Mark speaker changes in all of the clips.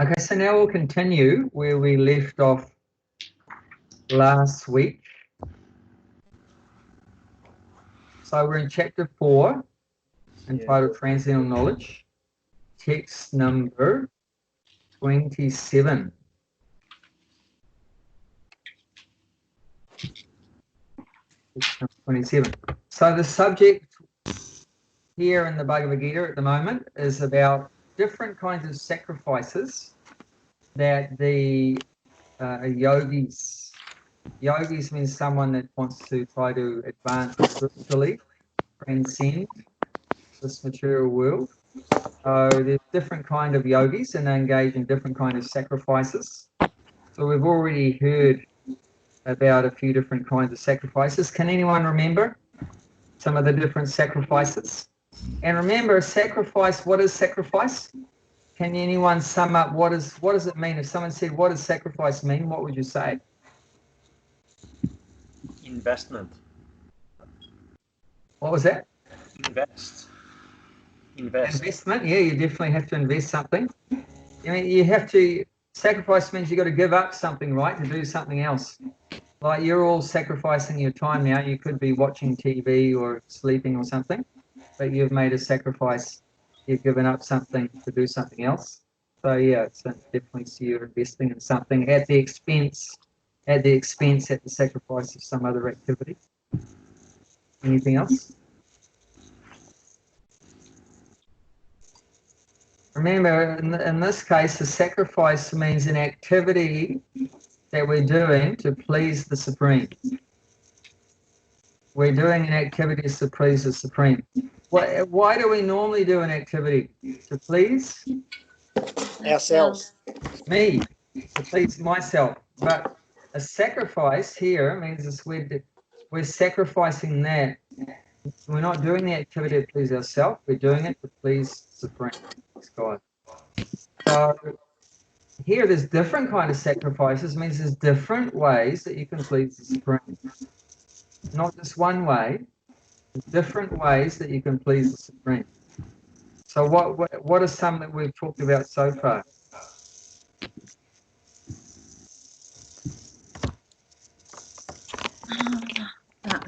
Speaker 1: Okay, so now we'll continue where we left off last week. So we're in chapter 4, entitled Transcendental Knowledge, text number 27. Text number 27. So the subject here in the Bhagavad Gita at the moment is about different kinds of sacrifices that the yogis means someone that wants to try to advance spiritually, transcend this material world. So there's different kind of yogis and they engage in different kind of sacrifices. So we've already heard about a few different kinds of sacrifices. Can anyone remember some of the different sacrifices? And remember, sacrifice, what is sacrifice? Can anyone sum up what does it mean? If someone said, what does sacrifice mean? What would you say?
Speaker 2: Investment.
Speaker 1: What was that?
Speaker 2: Investment,
Speaker 1: yeah, you definitely have to invest something. I mean, you have to, sacrifice means you've got to give up something, right, to do something else. Like you're all sacrificing your time now. You could be watching TV or sleeping or something, but you've made a sacrifice. You've given up something to do something else. So yeah, it's definitely, so you're investing in something at the expense, at the sacrifice of some other activity. Anything else? Remember, in this case, a sacrifice means an activity that we're doing to please the Supreme. We're doing an activity to please the Supreme. Why do we normally do an activity? To please?
Speaker 3: Ourselves.
Speaker 1: Me. To please myself. But a sacrifice here means we're sacrificing that. We're not doing the activity to please ourselves. We're doing it to please the Supreme. God. So here there's different kind of sacrifices, means there's different ways that you can please the Supreme. Not just one way, different ways that you can please the Supreme. So what are some that we've talked about so far?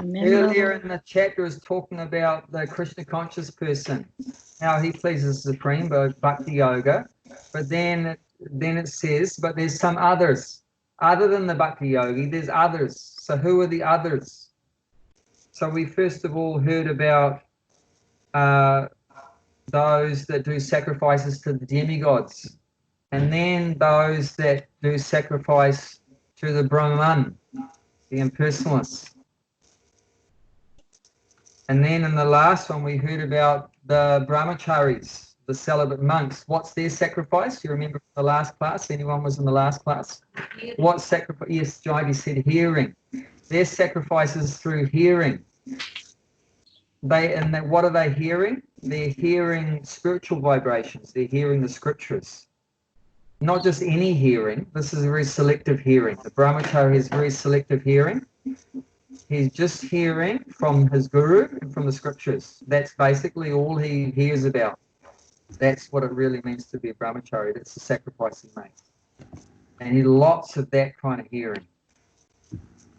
Speaker 1: Earlier in the chapter is talking about the Krishna conscious person, how he pleases the Supreme by bhakti yoga, but then it says, but there's some others. Other than the bhakti yogi, there's others. So who are the others? So we first of all heard about those that do sacrifices to the demigods, and then those that do sacrifice to the Brahman, the impersonalists. And then in the last one, we heard about the brahmacharis, the celibate monks. What's their sacrifice? You remember from the last class? Anyone was in the last class? What sacrifice? Yes, Jyoti said hearing. Their sacrifice is through hearing. What are they hearing? They're hearing spiritual vibrations. They're hearing the scriptures. Not just any hearing. This is a very selective hearing. The brahmachari has very selective hearing. He's just hearing from his guru and from the scriptures. That's basically all he hears about. That's what it really means to be a brahmachari. That's the sacrifice he makes. And he lots of that kind of hearing.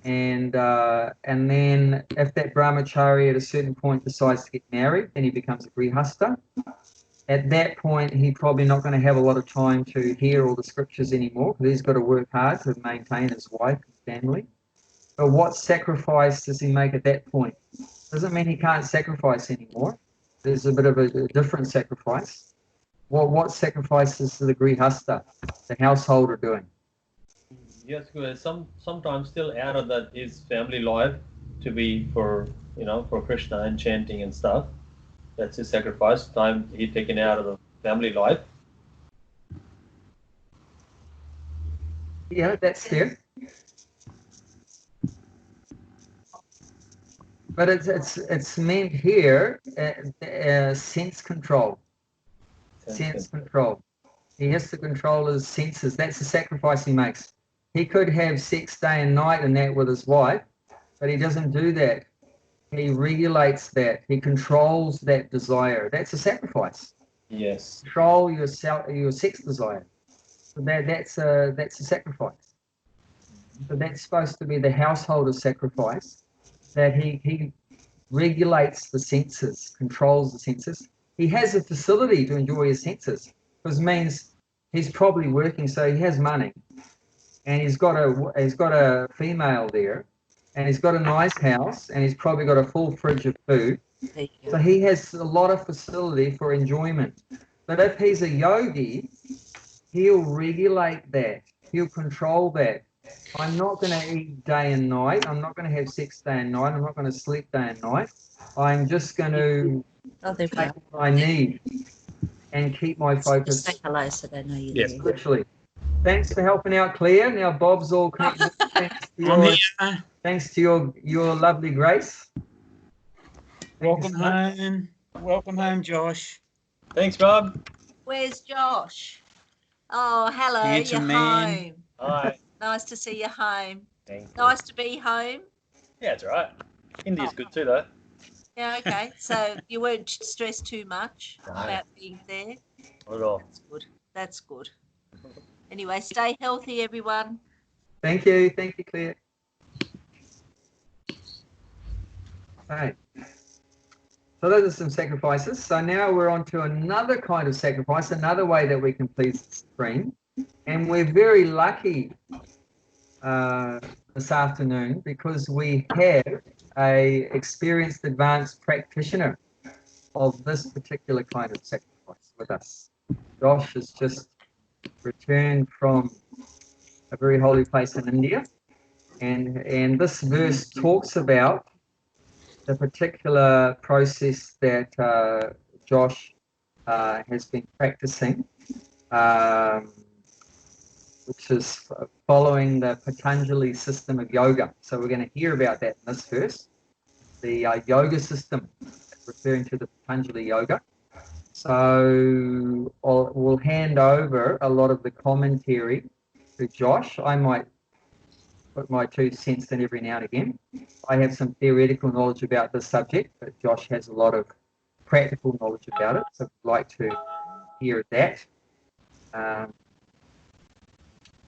Speaker 1: And then if that brahmachari at a certain point decides to get married, then he becomes a grihasta. At that point, he's probably not going to have a lot of time to hear all the scriptures anymore, because he's got to work hard to maintain his wife and family. But what sacrifice does he make at that point? Doesn't mean he can't sacrifice anymore. There's a bit of a different sacrifice. What sacrifices is the grihasta, the householder, doing?
Speaker 2: Yes, sometimes still out of that his family life to be for Krishna and chanting and stuff. That's his sacrifice. Time he taken out of the family life.
Speaker 1: Yeah, that's there. But it's meant here sense control. Sense control. He has to control his senses. That's the sacrifice he makes. He could have sex day and night and that with his wife, but he doesn't do that. He regulates that. He controls that desire. That's a sacrifice.
Speaker 2: Yes.
Speaker 1: Control your sex desire. So that's a sacrifice. So that's supposed to be the householder sacrifice, that he regulates the senses, controls the senses. He has a facility to enjoy his senses, because it means he's probably working, so he has money, and he's got a female there, and he's got a nice house, and he's probably got a full fridge of food. So he has a lot of facility for enjoyment. But if he's a yogi, he'll regulate that. He'll control that. I'm not going to eat day and night. I'm not going to have sex day and night. I'm not going to sleep day and night. I'm just going to take what I need and keep my focus.
Speaker 4: Say hello so they know you're there.
Speaker 1: Literally. Thanks for helping out, Claire. Now Bob's all connected. Thanks to your lovely grace.
Speaker 5: Welcome home. Welcome home, Josh.
Speaker 2: Thanks, Bob.
Speaker 4: Where's Josh? Oh, hello.
Speaker 5: Handsome
Speaker 4: You're
Speaker 5: man.
Speaker 4: home.
Speaker 2: Hi.
Speaker 4: Nice to see you home.
Speaker 2: Thanks.
Speaker 4: Nice to be home.
Speaker 2: Yeah, it's all right. India's good too, though.
Speaker 4: Yeah, okay. So you weren't stressed too much
Speaker 2: No.
Speaker 4: about being there.
Speaker 2: Not at all.
Speaker 4: That's good. That's good. Anyway, stay healthy, everyone.
Speaker 1: Thank you, Claire. Okay. So those are some sacrifices. So now we're on to another kind of sacrifice, another way that we can please the Supreme. And we're very lucky this afternoon because we have a experienced advanced practitioner of this particular kind of sacrifice with us. Josh has just returned from a very holy place in India, and this verse talks about the particular process that Josh has been practicing, which is following the Patanjali system of yoga. So we're going to hear about that in this verse, the yoga system, referring to the Patanjali yoga. So we'll hand over a lot of the commentary to Josh. I might put my 2 cents in every now and again. I have some theoretical knowledge about this subject, but Josh has a lot of practical knowledge about it, so I'd like to hear that.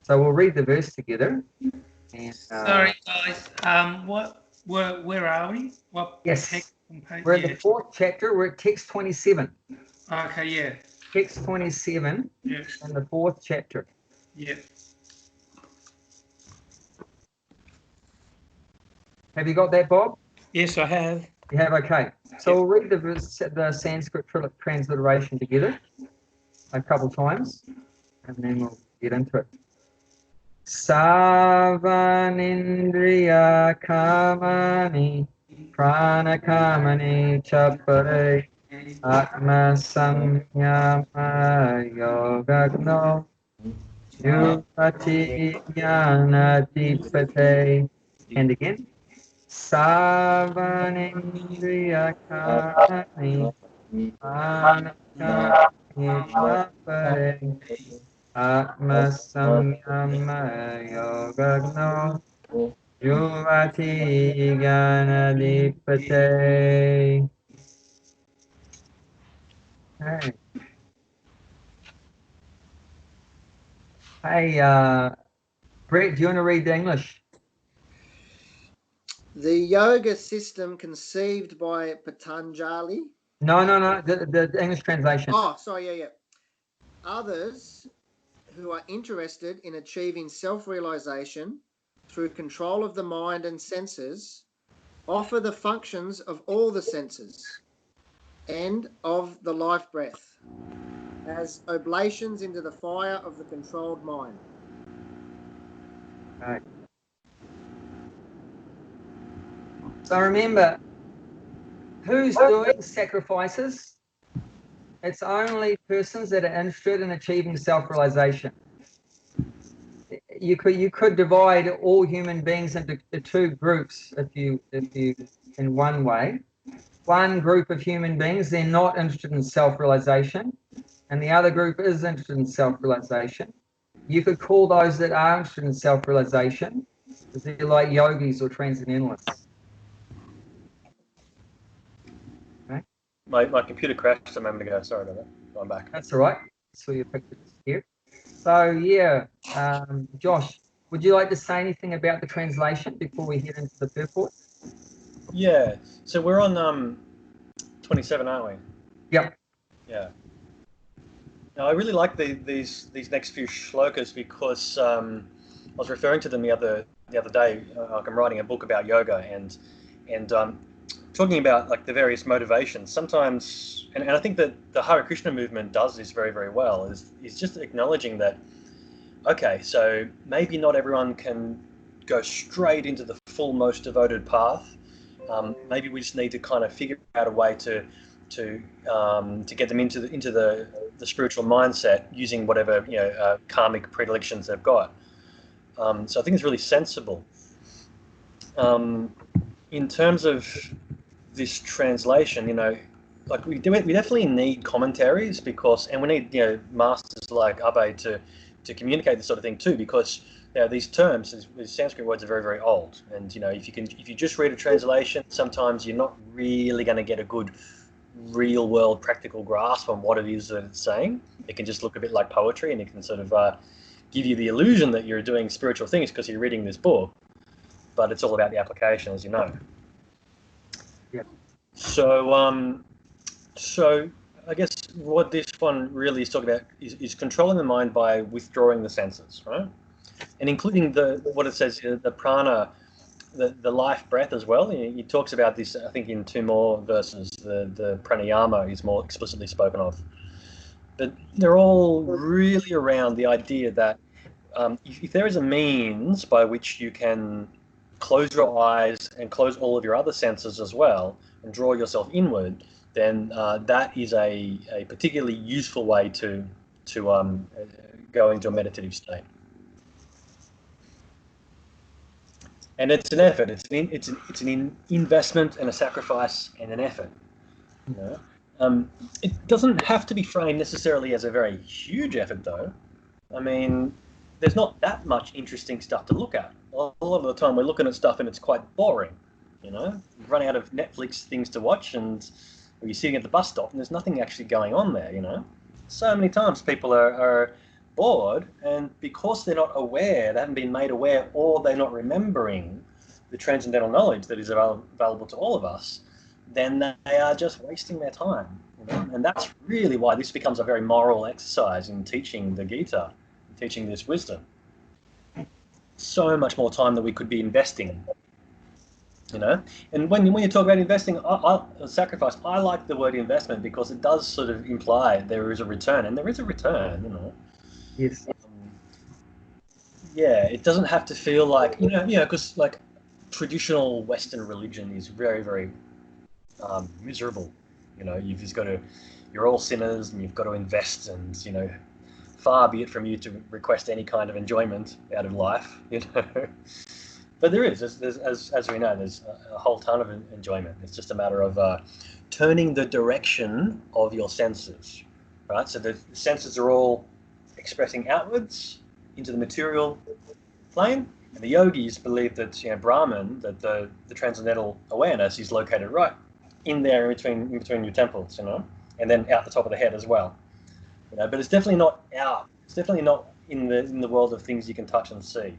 Speaker 1: So we'll read the verse together. And,
Speaker 5: Sorry, guys. Where are we? What
Speaker 1: yes,
Speaker 5: text on page?
Speaker 1: we're in the 4th chapter. We're at text 27.
Speaker 5: Okay, yeah.
Speaker 1: Text 27
Speaker 5: Yeah.
Speaker 1: in the 4th chapter.
Speaker 5: Yeah.
Speaker 1: Have you got that, Bob?
Speaker 5: Yes, I have.
Speaker 1: You have, okay. So we'll read the Sanskrit transliteration together a couple times, and then we'll get into it. Savanindriya kamani prana kamani chapare atma samyama yogagno yupati jnanadipate. And again. Savanindriya kamani prana kamani chapare atma samyama yogagno yuvati jnanadipate. Hey. Hey, Brett, do you want to read the English?
Speaker 3: The yoga system conceived by Patanjali.
Speaker 1: No, the English translation.
Speaker 3: Oh, sorry, yeah. Others who are interested in achieving self-realization through control of the mind and senses offer the functions of all the senses and of the life breath as oblations into the fire of the controlled mind.
Speaker 1: Right. So remember, who's doing sacrifices? It's only persons that are interested in achieving self-realization. You could divide all human beings into 2 groups if you in one way. One group of human beings, they're not interested in self-realization, and the other group is interested in self-realization. You could call those that are interested in self-realization, they're like yogis or transcendentalists.
Speaker 2: My computer crashed a moment ago. Sorry about that. I'm back.
Speaker 1: That's all right. So your picture is here. So yeah, Josh, would you like to say anything about the translation before we head into the purport?
Speaker 2: Yeah. So we're on 27, aren't we?
Speaker 1: Yep.
Speaker 2: Yeah. Now I really like these next few shlokas because I was referring to them the other day. Like I'm writing a book about yoga and talking about like the various motivations. Sometimes, and I think that the Hare Krishna movement does this very, very well. Is just acknowledging that, okay, so maybe not everyone can go straight into the full most devoted path. Maybe we just need to kind of figure out a way to get them into the spiritual mindset using whatever karmic predilections they've got. So I think it's really sensible. In terms of this translation, like we definitely need commentaries and we need masters like Abhay to communicate this sort of thing too, because these terms, these Sanskrit words, are very, very old, and if you just read a translation, sometimes you're not really going to get a good real world practical grasp on what it is that it's saying. It can just look a bit like poetry, and it can sort of give you the illusion that you're doing spiritual things because you're reading this book, but it's all about the application, as you know.
Speaker 1: Yeah.
Speaker 2: So I guess what this one really is talking about is controlling the mind by withdrawing the senses, right? And including what it says, the prana, the life breath as well. He talks about this, I think, in two more verses. The pranayama is more explicitly spoken of. But they're all really around the idea that if there is a means by which you can close your eyes and close all of your other senses as well and draw yourself inward, then that is a particularly useful way to go into a meditative state. And it's an effort. It's an investment and a sacrifice and an effort. It doesn't have to be framed necessarily as a very huge effort, though. I mean, there's not that much interesting stuff to look at. A lot of the time, we're looking at stuff and it's quite boring. You run out of Netflix things to watch, and you're sitting at the bus stop and there's nothing actually going on there. So many times people are bored, and because they're not aware, they haven't been made aware, or they're not remembering the transcendental knowledge that is available to all of us, then they are just wasting their time. And that's really why this becomes a very moral exercise in teaching the Gita, teaching this wisdom. So much more time that we could be investing. And when you talk about investing, sacrifice, I like the word investment because it does sort of imply there is a return, and there is a return.
Speaker 1: Yes.
Speaker 2: It doesn't have to feel like because like traditional Western religion is very, very miserable. You've just got to, you're all sinners, and you've got to invest, and far be it from you to request any kind of enjoyment out of life. But there is, as we know, there's a whole ton of enjoyment. It's just a matter of turning the direction of your senses, right? So the senses are all expressing outwards into the material plane, and the yogis believe that Brahman, that the transcendental awareness is located right in there, in between your temples, and then out the top of the head as well. But it's definitely not out. It's definitely not in the world of things you can touch and see.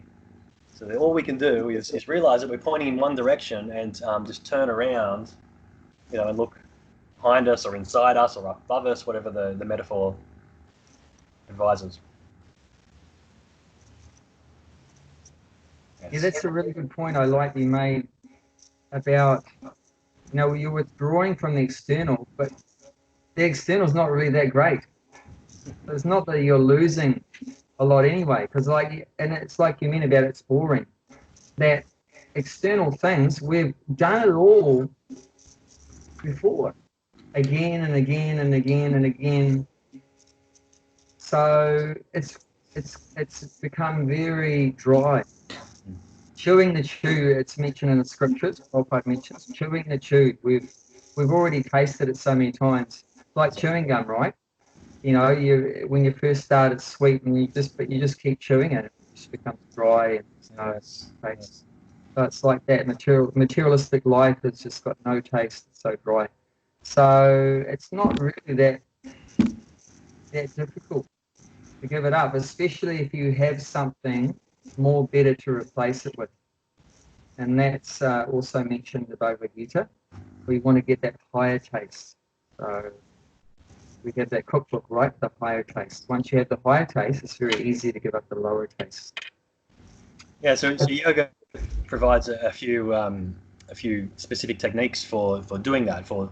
Speaker 2: So all we can do is realize that we're pointing in one direction and just turn around, and look behind us or inside us or above us, whatever the metaphor advises.
Speaker 1: Yeah, that's a really good point I like you made about, you're withdrawing from the external, but the external is not really that great. It's not that you're losing a lot anyway, because and it's like you mean about it's boring. That external things, we've done it all before, again and again and again and again. So it's become very dry. Chewing the chew, it's mentioned in the scriptures. Prabhupada mentions chewing the chew. We've already tasted it so many times. It's like chewing gum, right? When you first start, it's sweet, and you just keep chewing it. It just becomes dry, and no taste. So it's like that materialistic life has just got no taste. It's so dry. So it's not really that difficult. to give it up, especially if you have something more better to replace it with. And that's also mentioned in the Bhagavad Gita. We want to get that higher taste. So we have that cookbook, right? The higher taste. Once you have the higher taste, it's very easy to give up the lower taste.
Speaker 6: Yeah, so yoga provides a few specific techniques for doing that, for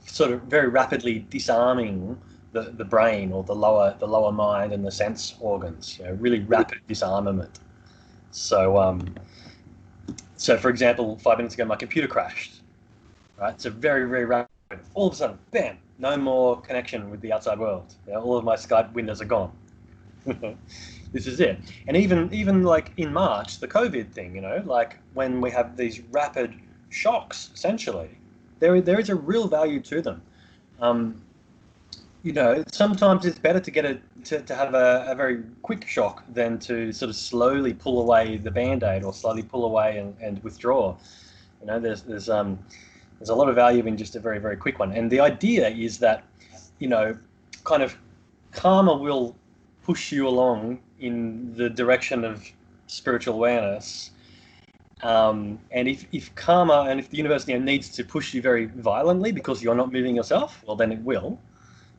Speaker 6: sort of very rapidly disarming the brain or the lower mind and the sense organs. Really rapid disarmament. So for example, 5 minutes ago my computer crashed. Right, so very, very rapid. All of a sudden, bam! No more connection with the outside world. All of my Skype windows are gone. This is it. And even like in March, the COVID thing, like when we have these rapid shocks, essentially, there is a real value to them. Sometimes it's better to get to have a very quick shock than to sort of slowly pull away the Band-Aid or slowly pull away and withdraw. There's a lot of value in just a very, very quick one. And the idea is that, kind of karma will push you along in the direction of spiritual awareness. And if karma and if the universe needs to push you very violently because you're not moving yourself, well, then it will.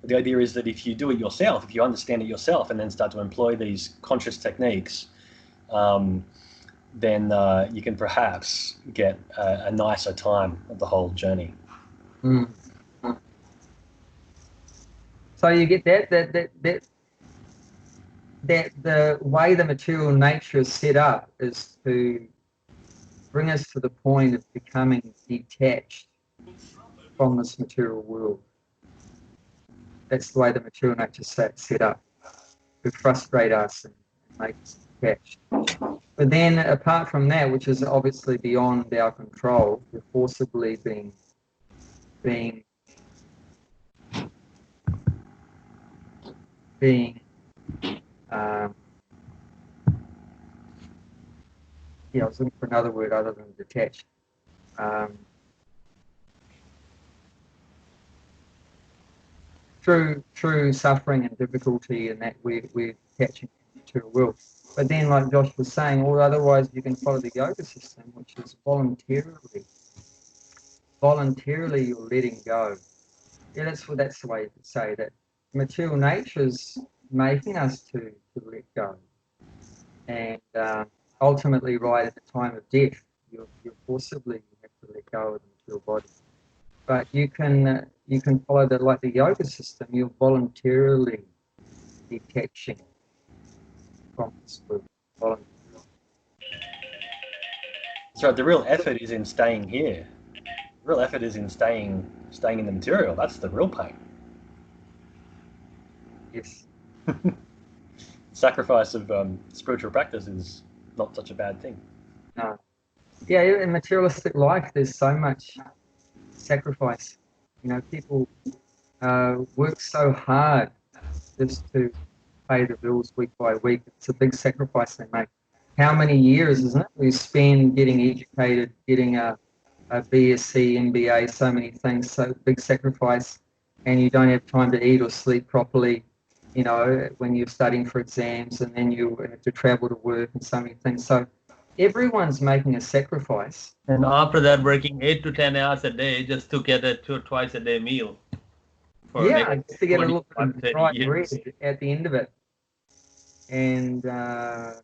Speaker 6: But the idea is that if you do it yourself, if you understand it yourself and then start to employ these conscious techniques, then you can perhaps get a nicer time of the whole journey.
Speaker 1: Mm. So you get that the way the material nature is set up is to bring us to the point of becoming detached from this material world. That's the way the material nature is set up, to frustrate us and make us detached. But then, apart from that, which is obviously beyond our control, we're forcibly being I was looking for another word other than detached. Through suffering and difficulty, and that we're attaching to a will. But then, like Josh was saying, or otherwise you can follow the yoga system, which is voluntarily you're letting go. Yeah, that's the way to say that. Material nature's making us to let go, and ultimately, right at the time of death, you forcibly have to let go of the material body. But you can follow like the yoga system. You're voluntarily detaching from this world.
Speaker 6: So the real effort is in staying here. The real effort is in staying in the material. That's the real pain.
Speaker 1: Yes.
Speaker 6: Sacrifice of spiritual practice is not such a bad thing.
Speaker 1: No. Yeah, in materialistic life, there's so much sacrifice. People work so hard just to pay the bills week by week. It's a big sacrifice they make. How many years, isn't it? We spend getting educated, getting a BSc, MBA, so many things, so big sacrifice, and you don't have time to eat or sleep properly, when you're studying for exams, and then you have to travel to work and so many things. So everyone's making a sacrifice.
Speaker 2: And after that, working 8 to 10 hours a day just to get a twice a day meal.
Speaker 1: Just to get a little bit of dry bread at the end of it. And so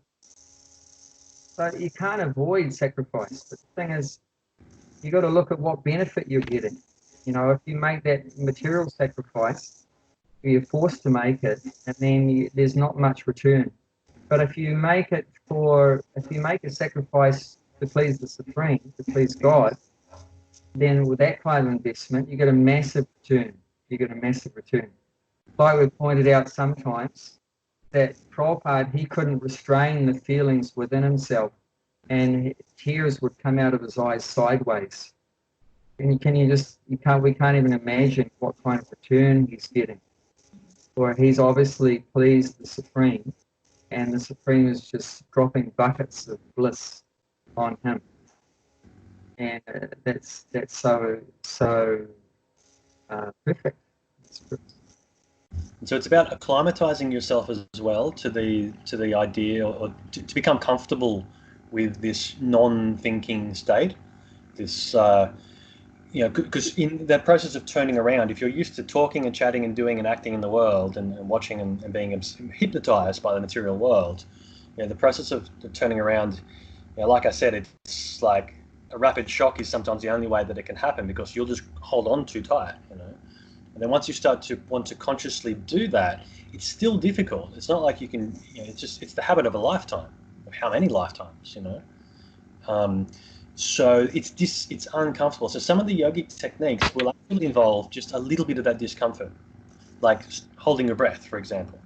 Speaker 1: you can't avoid sacrifice. But the thing is, you got to look at what benefit you're getting. If you make that material sacrifice, you're forced to make it, and then there's not much return. But if you make a sacrifice to please the Supreme, to please God, then with that kind of investment, you get a massive return. Like we pointed out sometimes, that Prabhupada, he couldn't restrain the feelings within himself, and tears would come out of his eyes sideways. And we can't even imagine what kind of return he's getting. Or he's obviously pleased the Supreme, and the Supreme is just dropping buckets of bliss on him. And that's so perfect.
Speaker 6: And so it's about acclimatizing yourself as well to the idea, or to become comfortable with this non-thinking state. This, because in that process of turning around, if you're used to talking and chatting and doing and acting in the world and watching and being hypnotized by the material world, the process of turning around, like I said, it's like a rapid shock is sometimes the only way that it can happen, because you'll just hold on too tight, And then once you start to want to consciously do that, it's still difficult. It's not like you can, it's the habit of a lifetime, of how many lifetimes, So it's uncomfortable. So some of the yogic techniques will actually involve just a little bit of that discomfort, like holding your breath, for example.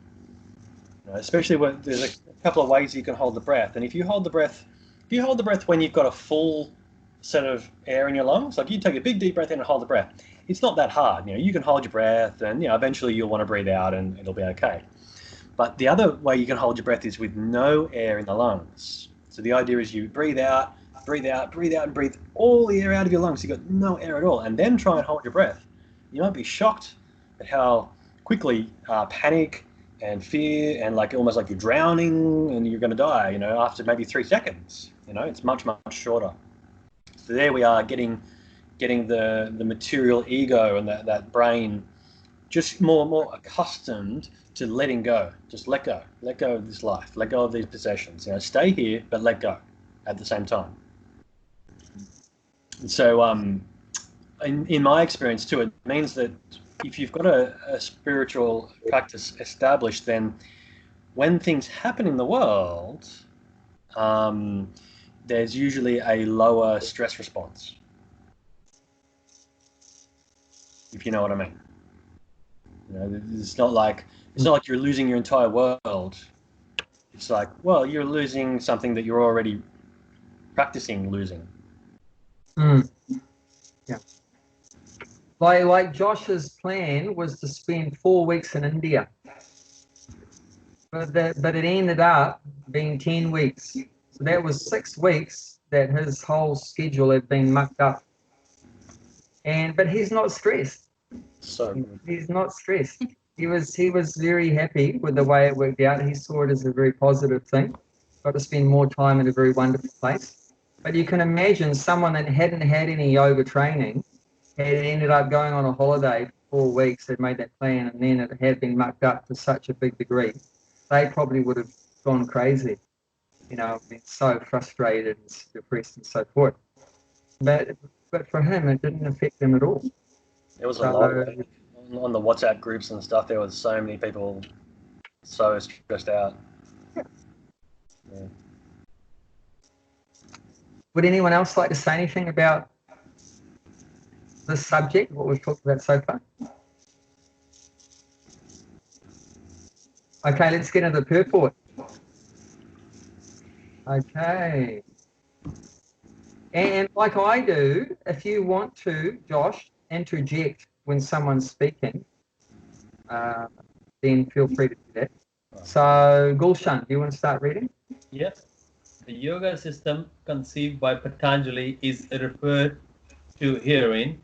Speaker 6: Especially when there's a couple of ways you can hold the breath. And if you hold the breath when you've got a full set of air in your lungs, like you take a big deep breath in and hold the breath, it's not that hard. You can hold your breath, and eventually you'll want to breathe out and it'll be okay. But the other way you can hold your breath is with no air in the lungs. So the idea is you breathe out, and breathe all the air out of your lungs. You've got no air at all, and then try and hold your breath. You might be shocked at how quickly panic and fear and almost like you're drowning and you're going to die, after maybe 3 seconds. It's much, much shorter. So there we are, getting the material ego and that brain just more accustomed to letting go. Just let go of this life, let go of these possessions. Stay here, but let go at the same time. And so, in my experience too, it means that if you've got a spiritual practice established, then when things happen in the world, there's usually a lower stress response, if you know what I mean. It's not like you're losing your entire world. It's like, well, you're losing something that you're already practicing losing.
Speaker 1: Yeah. Like Josh's plan was to spend 4 weeks in India, but it ended up being 10 weeks. So that was 6 weeks that his whole schedule had been mucked up. But he's not stressed.
Speaker 6: So
Speaker 1: he's not stressed. He was very happy with the way it worked out. He saw it as a very positive thing. Got to spend more time in a very wonderful place. But you can imagine someone that hadn't had any yoga training, had ended up going on a holiday for 4 weeks, had made that plan, and then it had been mucked up to such a big degree. They probably would have gone crazy, been so frustrated and depressed and so forth. But for him, it didn't affect him at all.
Speaker 6: There was a lot on the WhatsApp groups and stuff. There was so many people so stressed out. Yeah.
Speaker 1: Would anyone else like to say anything about this subject, what we've talked about so far? Okay, let's get into the purport. Okay. And like I do, if you want to, Josh, interject when someone's speaking, then feel free to do that. So, Gulshan, do you want to start reading?
Speaker 2: Yes. The yoga system conceived by Patanjali is referred to herein.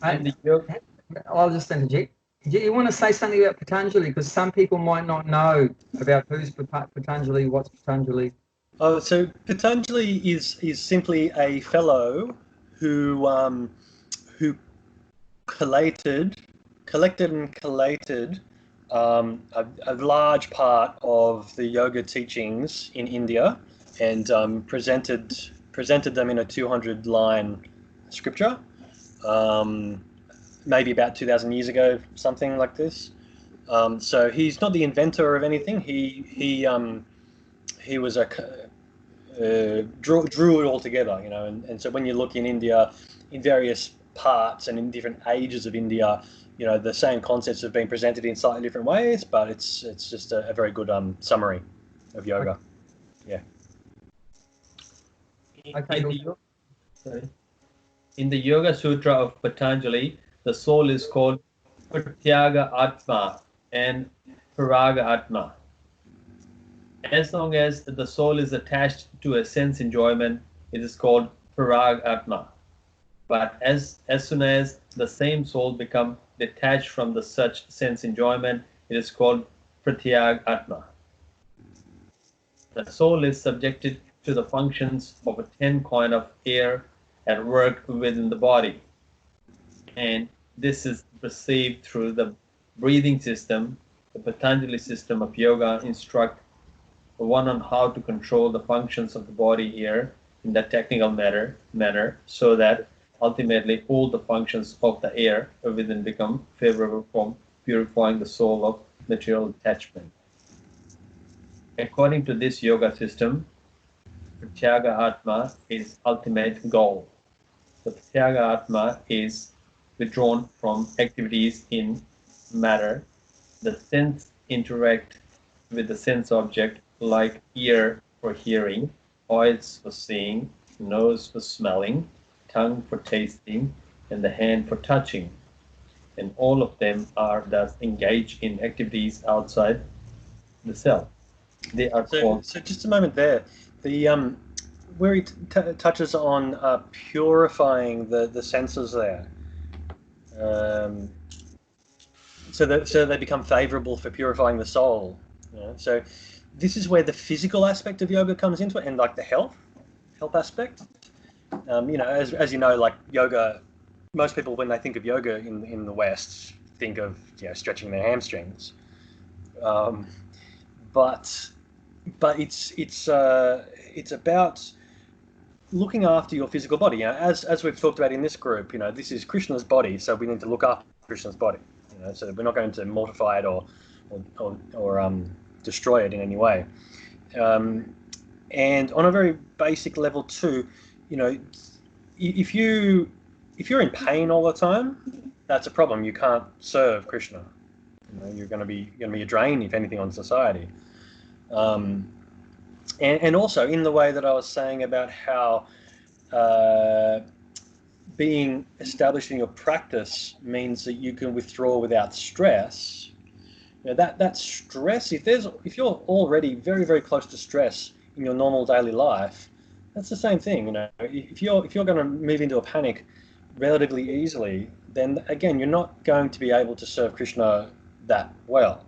Speaker 1: I'll just interject. Do you want to say something about Patanjali? Because some people might not know about who's Patanjali, what's Patanjali.
Speaker 6: Oh, so Patanjali is simply a fellow who collected a large part of the yoga teachings in India and presented them in a 200-line scripture, maybe about 2,000 years ago, something like this. So he's not the inventor of anything. He was drew it all together, and so when you look in India, in various parts and in different ages of India, the same concepts have been presented in slightly different ways, but it's just a very good summary of yoga. Yeah.
Speaker 2: In the Yoga Sutra of Patanjali, the soul is called Pratyaga Atma and Paraga Atma. As long as the soul is attached to a sense enjoyment, it is called Parag Atma. But as soon as the same soul becomes detached from the such sense enjoyment, it is called pratyag atma. The soul is subjected to the functions of a 10 kind of air at work within the body. And this is perceived through the breathing system. The Patanjali system of yoga instruct one on how to control the functions of the body here in that technical manner, so that ultimately all the functions of the air within become favorable from purifying the soul of material attachment. According to this yoga system, Pratyaga Atma is ultimate goal. The Pratyaga Atma is withdrawn from activities in matter. The sense interact with the sense object like ear for hearing, eyes for seeing, nose for smelling, tongue for tasting, and the hand for touching. And all of them are thus engaged in activities outside the self. They are called...
Speaker 6: So just a moment there. The where he touches on purifying the senses there. So they become favorable for purifying the soul. You know? So this is where the physical aspect of yoga comes into it, and like the health aspect. You know, as you know, like yoga, most people when they think of yoga in the West think of, you know, stretching their hamstrings. But it's about looking after your physical body. You know, as we've talked about in this group, you know, this is Krishna's body, so we need to look after Krishna's body. You know, so we're not going to mortify it or destroy it in any way. And on a very basic level too, you know, if you're in pain all the time, that's a problem. You can't serve Krishna. You know, you're going to be a drain, if anything, on society. And also in the way that I was saying about how being established in your practice means that you can withdraw without stress. You know, that stress, if you're already very, very close to stress in your normal daily life, that's the same thing. You know, if you're going to move into a panic relatively easily, then again you're not going to be able to serve Krishna that well.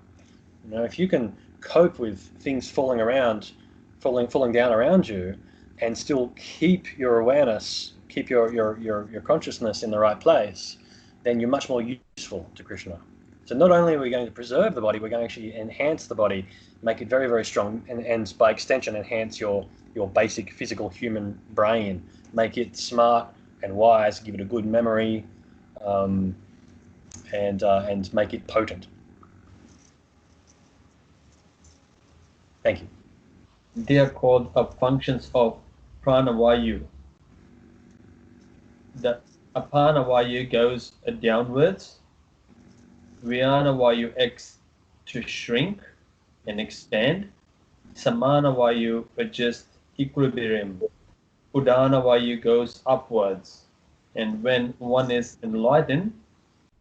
Speaker 6: You know, if you can cope with things falling down around you, and still keep your awareness, keep your consciousness in the right place, then you're much more useful to Krishna. So not only are we going to preserve the body, we're going to actually enhance the body, make it very, very strong, and by extension enhance your basic physical human brain, make it smart and wise, give it a good memory, and make it potent. Thank you.
Speaker 2: They are called functions of Prana Vayu. The Apana Vayu goes downwards, Vyana Vayu acts to shrink and expand, Samana Vayu adjusts equilibrium, Udana Vayu goes upwards, and when one is enlightened,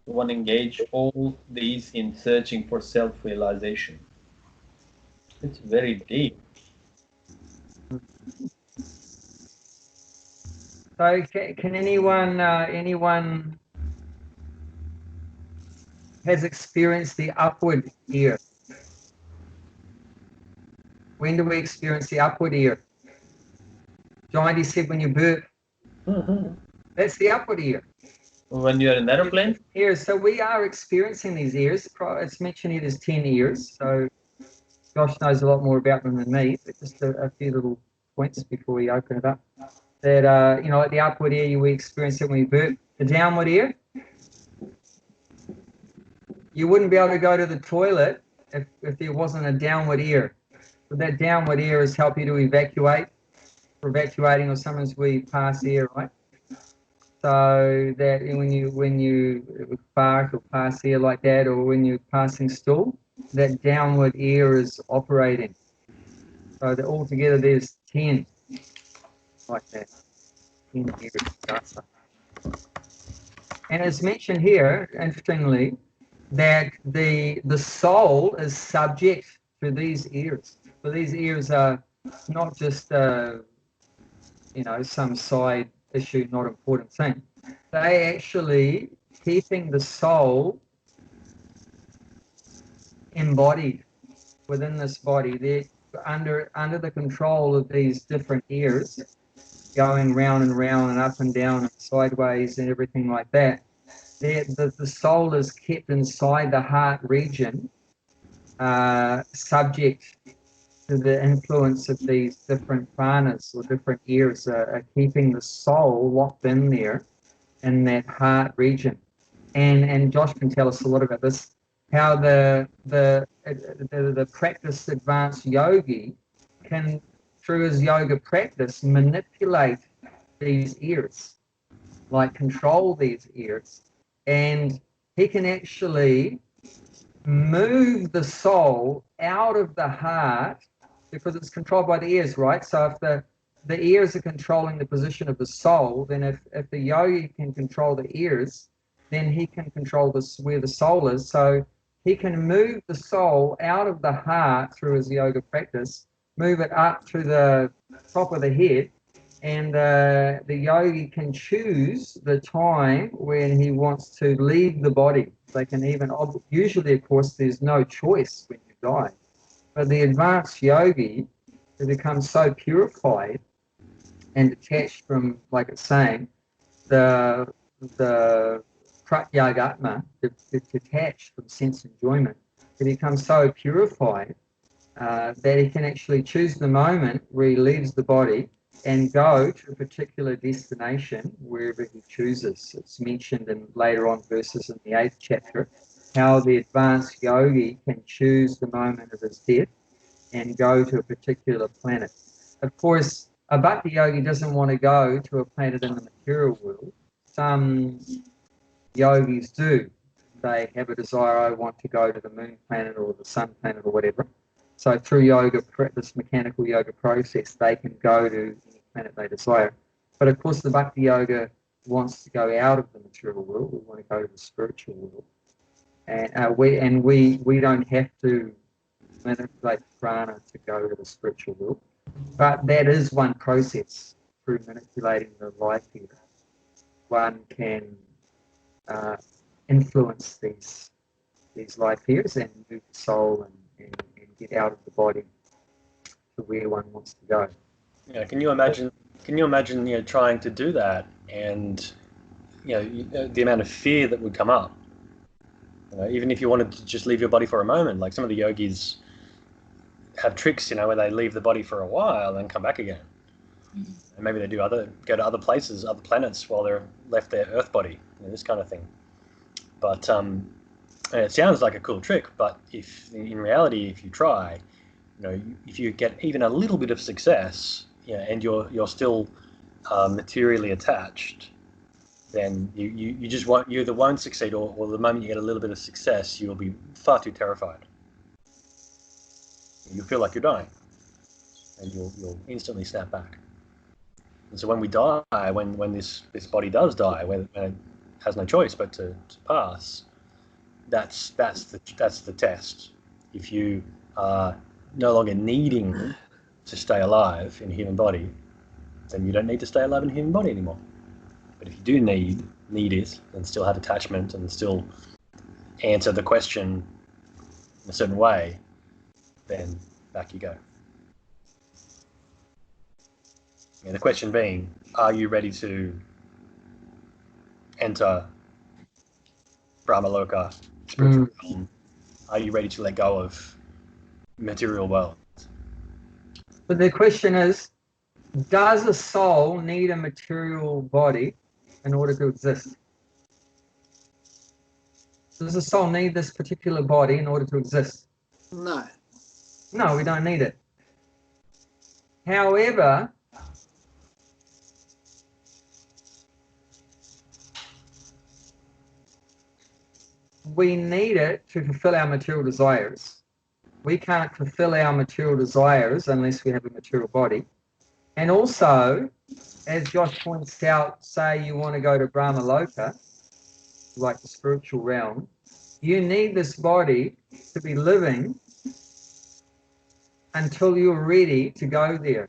Speaker 2: one engages all these in searching for self-realization. It's very deep.
Speaker 1: So can anyone has experienced the upward ear? When do we experience the upward ear? Giant, he said when you burp.
Speaker 2: Mm-hmm.
Speaker 1: That's the upward ear.
Speaker 2: When you're in aeroplane?
Speaker 1: Ears. So we are experiencing these ears. It's mentioned here as 10 ears. So Josh knows a lot more about them than me, but just a few little points before we open it up. That, you know, like the upward ear, we experience it when we burp. The downward ear, you wouldn't be able to go to the toilet if there wasn't a downward ear. So that downward ear is help you to evacuate, for evacuating, or sometimes we pass air, right? So that when you fart or pass air like that, or when you're passing stool, that downward ear is operating. So that altogether there's 10 like that. 10 ears, dasa. And it's mentioned here, interestingly, that the soul is subject to these ears. So these ears are not just you know, some side issue, not important thing. They actually keeping the soul embodied within this body. They're under the control of these different ears, going round and round and up and down and sideways and everything like that. The soul is kept inside the heart region, subject to the influence of these different pranas, or different ears are keeping the soul locked in there in that heart region. And Josh can tell us a lot about this, how the practiced advanced yogi can, through his yoga practice, manipulate these ears, like control these ears, and he can actually move the soul out of the heart, because it's controlled by the ears, right? So if the ears are controlling the position of the soul, then if the yogi can control the ears, then he can control where the soul is. So he can move the soul out of the heart through his yoga practice, move it up to the top of the head, and the yogi can choose the time when he wants to leave the body. They can even, usually of course there's no choice when you die, but the advanced yogi, who becomes so purified and detached from, like it's saying, the pratyagatma, detached from sense enjoyment, he becomes so purified that he can actually choose the moment where he leaves the body and go to a particular destination wherever he chooses. It's mentioned in later on verses in the 8th chapter, how the advanced yogi can choose the moment of his death and go to a particular planet. Of course, a bhakti yogi doesn't want to go to a planet in the material world. Some yogis do. They have a desire, I want to go to the moon planet or the sun planet or whatever. So through yoga, this mechanical yoga process, they can go to any planet they desire. But of course, the bhakti yoga wants to go out of the material world. We want to go to the spiritual world, and we don't have to manipulate prana to go to the spiritual world. But that is one process. Through manipulating the life here, one can influence these life hairs and move the soul and get out of the body to where one wants to go.
Speaker 6: Yeah, can you imagine trying to do that, and the amount of fear that would come up, even if you wanted to just leave your body for a moment. Like some of the yogis have tricks, where they leave the body for a while and come back again, and maybe they go to other places, other planets, while they're left their earth body, this kind of thing. But it sounds like a cool trick, but if in reality, if you try, if you get even a little bit of success, and you're still materially attached, then you either won't succeed, or the moment you get a little bit of success, you'll be far too terrified. You'll feel like you're dying, and you'll instantly snap back. And so when we die, when this body does die, when it has no choice but to pass, that's the test. If you are no longer needing to stay alive in a human body, then you don't need to stay alive in a human body anymore. But if you do need it, and still have attachment, and still answer the question in a certain way, then back you go. And the question being, are you ready to enter Brahmaloka, spiritual realm? Are you ready to let go of material world?
Speaker 1: But the question is, does a soul need a material body in order to exist? Does a soul need this particular body in order to exist?
Speaker 3: No.
Speaker 1: No, we don't need it. However, we need it to fulfill our material desires. We can't fulfill our material desires unless we have a material body. And also, as Josh points out, say you want to go to Brahmaloka, like the spiritual realm, you need this body to be living until you're ready to go there.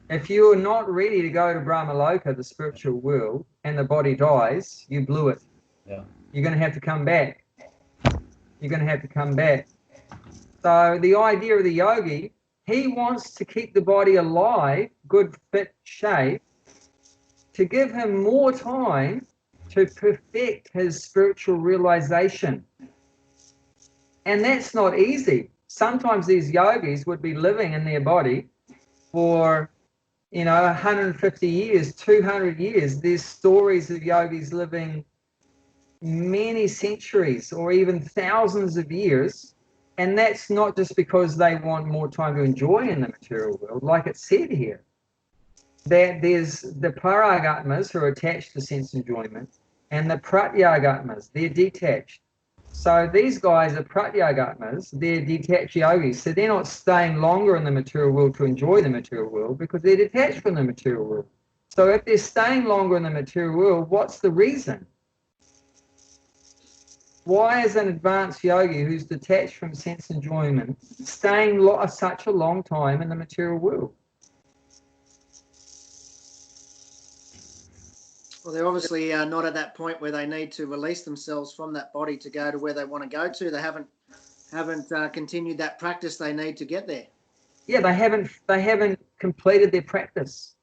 Speaker 1: If you're not ready to go to Brahmaloka, the spiritual world, and the body dies, you blew it.
Speaker 6: Yeah.
Speaker 1: You're going to have to come back. you're going to have to come back. So the idea of the yogi, he wants to keep the body alive, good, fit shape, to give him more time to perfect his spiritual realization. And that's not easy. Sometimes these yogis would be living in their body for, 150 years, 200 years. There's stories of yogis living many centuries or even thousands of years. And that's not just because they want more time to enjoy in the material world, like it's said here. That there's the paragatmas who are attached to sense enjoyment, and the pratyagatmas, they're detached. So these guys are pratyagatmas, they're detached yogis. So they're not staying longer in the material world to enjoy the material world because they're detached from the material world. So if they're staying longer in the material world, what's the reason? Why is an advanced yogi who's detached from sense enjoyment staying such a long time in the material world?
Speaker 3: Well, they're obviously not at that point where they need to release themselves from that body to go to where they want to go to. They haven't continued that practice they need to get there.
Speaker 1: Yeah, they haven't completed their practice.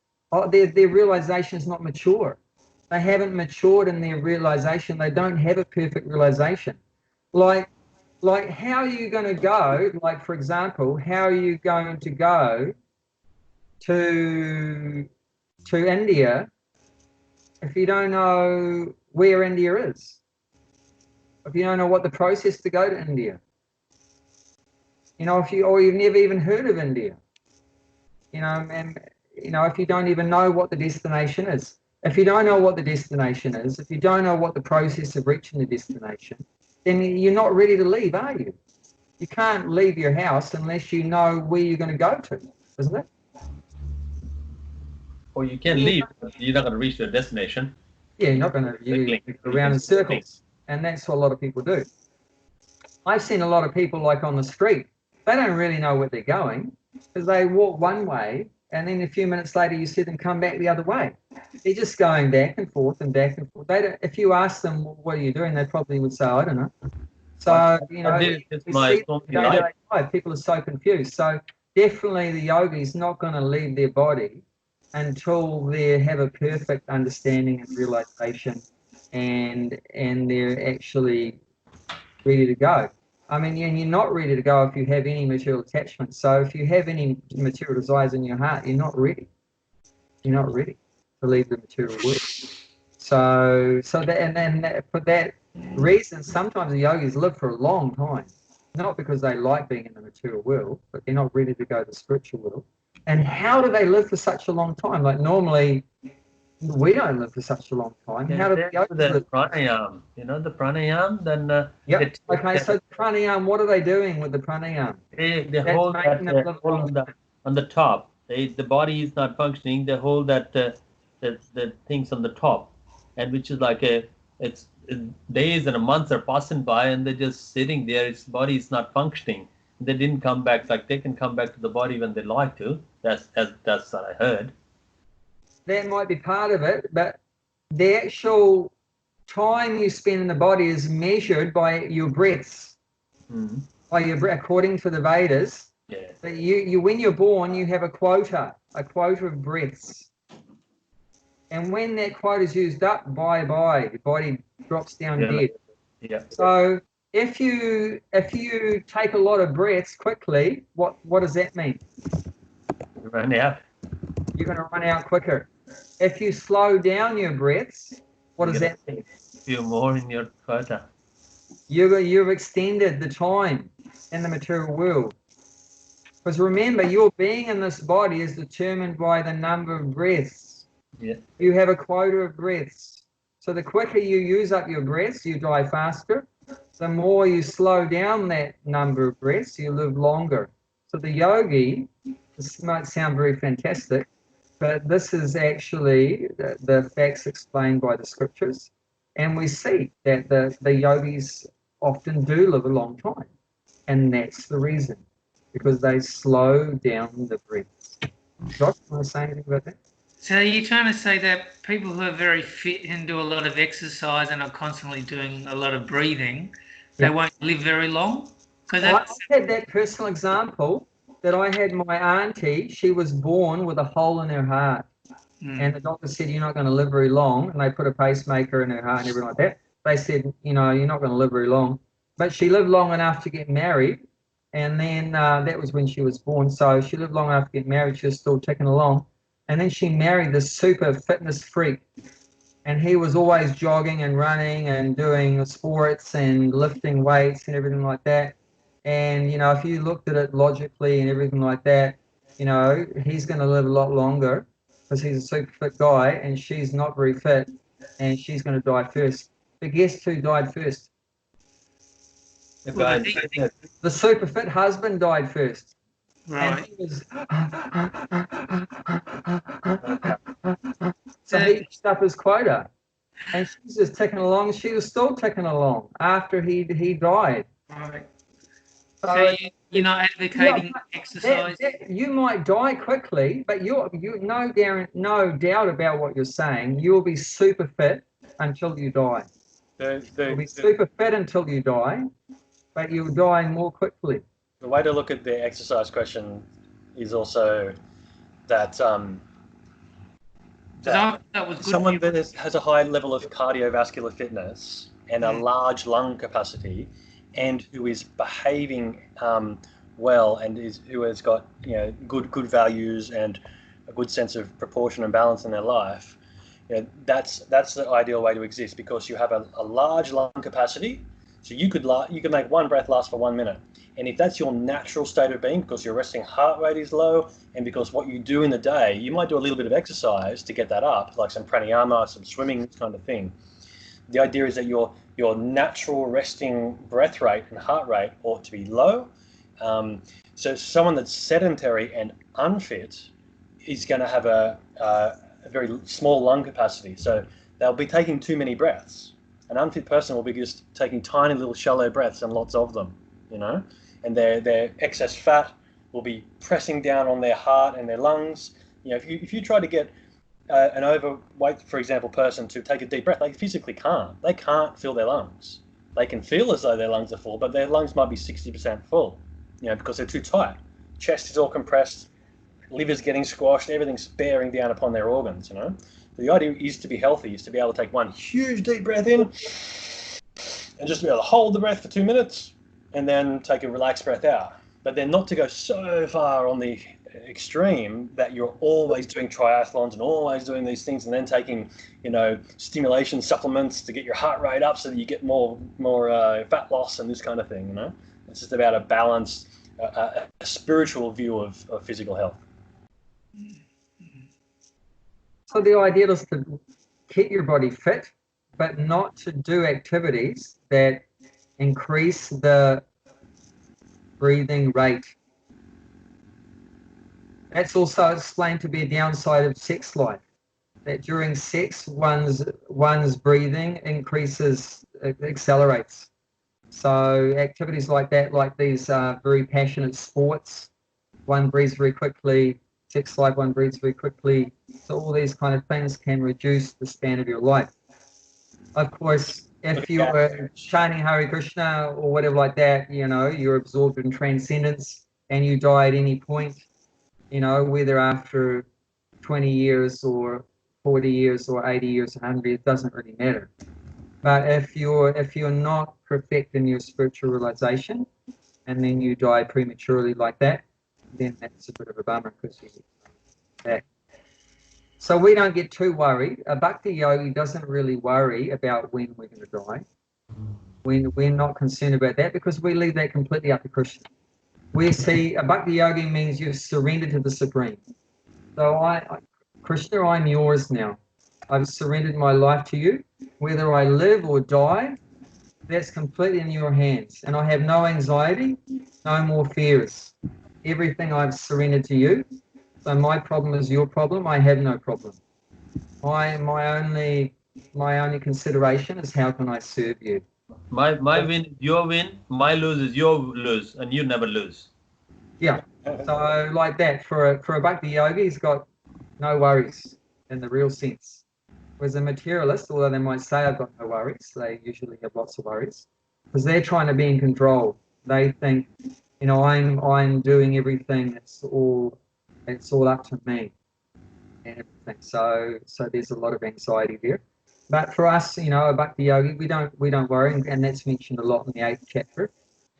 Speaker 1: Their realization is not mature. They haven't matured in their realization. They don't have a perfect realization. Like how are you going to go? Like, for example, how are you going to go to India if you don't know where India is? If you don't know what the process to go to India? You've never even heard of India. If you don't even know what the destination is. If you don't know what the destination is, if you don't know what the process of reaching the destination, then you're not ready to leave, are you? You can't leave your house unless you know where you're going to go to, isn't it?
Speaker 2: Or you can leave, but you're not going to reach your destination.
Speaker 1: Yeah, you're not going to go around in circles. And that's what a lot of people do. I've seen a lot of people like on the street. They don't really know where they're going because they walk one way and then a few minutes later you see them come back the other way. They're just going back and forth and back and forth. If you ask them, what are you doing? They probably would say, I don't know. So, people are so confused. So definitely the yogi is not going to leave their body until they have a perfect understanding and realization and they're actually ready to go. I mean, and you're not ready to go if you have any material attachment. So if you have any material desires in your heart, you're not ready. You're not ready to leave the material world. So for that reason, sometimes the yogis live for a long time, not because they like being in the material world, but they're not ready to go to the spiritual world. And how do they live for such a long time? Like normally, we don't live for such a long time. How do the yogis live?
Speaker 2: Pranayam, the pranayam, then...
Speaker 1: Okay, so pranayam, what are they doing with the pranayam?
Speaker 2: They hold that on the top. The body is not functioning. They hold that the things on the top, and which is like days and months are passing by, and they're just sitting there. Its body is not functioning. They didn't come back. Like they can come back to the body when they like to. That's what I heard.
Speaker 1: That might be part of it, but the actual time you spend in the body is measured by your breaths.
Speaker 2: Mm-hmm.
Speaker 1: By your breath, according to the Vedas.
Speaker 2: Yeah.
Speaker 1: But you when you're born, you have a quota of breaths. And when that quota is used up, bye-bye, your body drops down dead.
Speaker 2: Yeah.
Speaker 1: So if you take a lot of breaths quickly, what does that mean?
Speaker 2: You run out.
Speaker 1: You're going to run out quicker. If you slow down your breaths, what does that mean?
Speaker 2: Few more in your quota.
Speaker 1: You've extended the time in the material world. Because remember, your being in this body is determined by the number of breaths.
Speaker 2: Yeah.
Speaker 1: You have a quota of breaths. So the quicker you use up your breaths, you die faster. The more you slow down that number of breaths, you live longer. So the yogi, this might sound very fantastic, but this is actually the facts explained by the scriptures. And we see that the yogis often do live a long time. And that's the reason, because they slow down the breaths. Josh, you want to say anything about that?
Speaker 5: So you're trying to say that people who are very fit and do a lot of exercise and are constantly doing a lot of breathing, they won't live very long. So
Speaker 1: I
Speaker 5: that's
Speaker 1: had that personal example that I had my auntie. She was born with a hole in her heart. And the doctor said, you're not going to live very long. And they put a pacemaker in her heart and everything like that. They said, you're not going to live very long. But she lived long enough to get married. And then that was when she was born. So she lived long enough to get married. She was still ticking along. And then she married this super fitness freak. And he was always jogging and running and doing sports and lifting weights and everything like that. And, if you looked at it logically and everything like that, he's going to live a lot longer because he's a super fit guy and she's not very fit and she's going to die first. But guess who died first? The super fit husband died first.
Speaker 5: right.
Speaker 1: And he was so he reached up his quota. And she's just ticking along. She was still ticking along after he died.
Speaker 5: Right.
Speaker 1: So
Speaker 5: You're not advocating exercise.
Speaker 1: you might die quickly, but you no doubt about what you're saying. You'll be super fit until you die. You'll be super fit until you die, but you'll die more quickly.
Speaker 6: The way to look at the exercise question is also that
Speaker 5: That was good.
Speaker 6: Someone that has a high level of cardiovascular fitness and a large lung capacity, and who is behaving well, and who has got good values and a good sense of proportion and balance in their life, that's the ideal way to exist, because you have a large lung capacity. So you could make one breath last for 1 minute. And if that's your natural state of being, because your resting heart rate is low, and because what you do in the day, you might do a little bit of exercise to get that up, like some pranayama, some swimming, this kind of thing. The idea is that your natural resting breath rate and heart rate ought to be low. So someone that's sedentary and unfit is going to have a very small lung capacity. So they'll be taking too many breaths. An unfit person will be just taking tiny little shallow breaths, and lots of them, and their excess fat will be pressing down on their heart and their lungs. If you try to get an overweight, for example, person to take a deep breath, they physically can't. They can't fill their lungs. They can feel as though their lungs are full, but their lungs might be 60% full, because they're too tight. Chest is all compressed, liver's getting squashed, everything's bearing down upon their organs, The idea is to be healthy, is to be able to take one huge deep breath in and just be able to hold the breath for 2 minutes and then take a relaxed breath out. But then not to go so far on the extreme that you're always doing triathlons and always doing these things and then taking, stimulation supplements to get your heart rate up so that you get more fat loss and this kind of thing, It's just about a balanced, a spiritual view of physical health.
Speaker 1: So the idea is to keep your body fit, but not to do activities that increase the breathing rate. That's also explained to be a downside of sex life, that during sex, one's breathing accelerates. So activities like that, like these very passionate sports, one breathes very quickly, sex life, one breathes very quickly. So all these kind of things can reduce the span of your life. Of course, if you were chanting Hare Krishna or whatever like that, you're absorbed in transcendence and you die at any point, whether after 20 years or 40 years or 80 years or 100, it doesn't really matter. But if you're not perfect in your spiritual realization and then you die prematurely like that, then that's a bit of a bummer because you that. So we don't get too worried. A bhakti yogi doesn't really worry about when we're going to die. We're not concerned about that because we leave that completely up to Krishna. We see a bhakti yogi means you've surrendered to the Supreme. So Krishna, I'm yours now. I've surrendered my life to you. Whether I live or die, that's completely in your hands. And I have no anxiety, no more fears. Everything I've surrendered to you. So my problem is your problem. I have no problem. My only consideration is how can I serve you.
Speaker 2: My win is your win. My lose is your lose, and you never lose.
Speaker 1: Yeah. So like that for a bhakti yogi, he's got no worries in the real sense. Whereas a materialist, although they might say I've got no worries, they usually have lots of worries. because they're trying to be in control. They think, you know, I'm doing everything. It's all up to me and everything. So there's a lot of anxiety there. But for us, you know, a bhakti yogi, we don't worry, and that's mentioned a lot in the 8th chapter,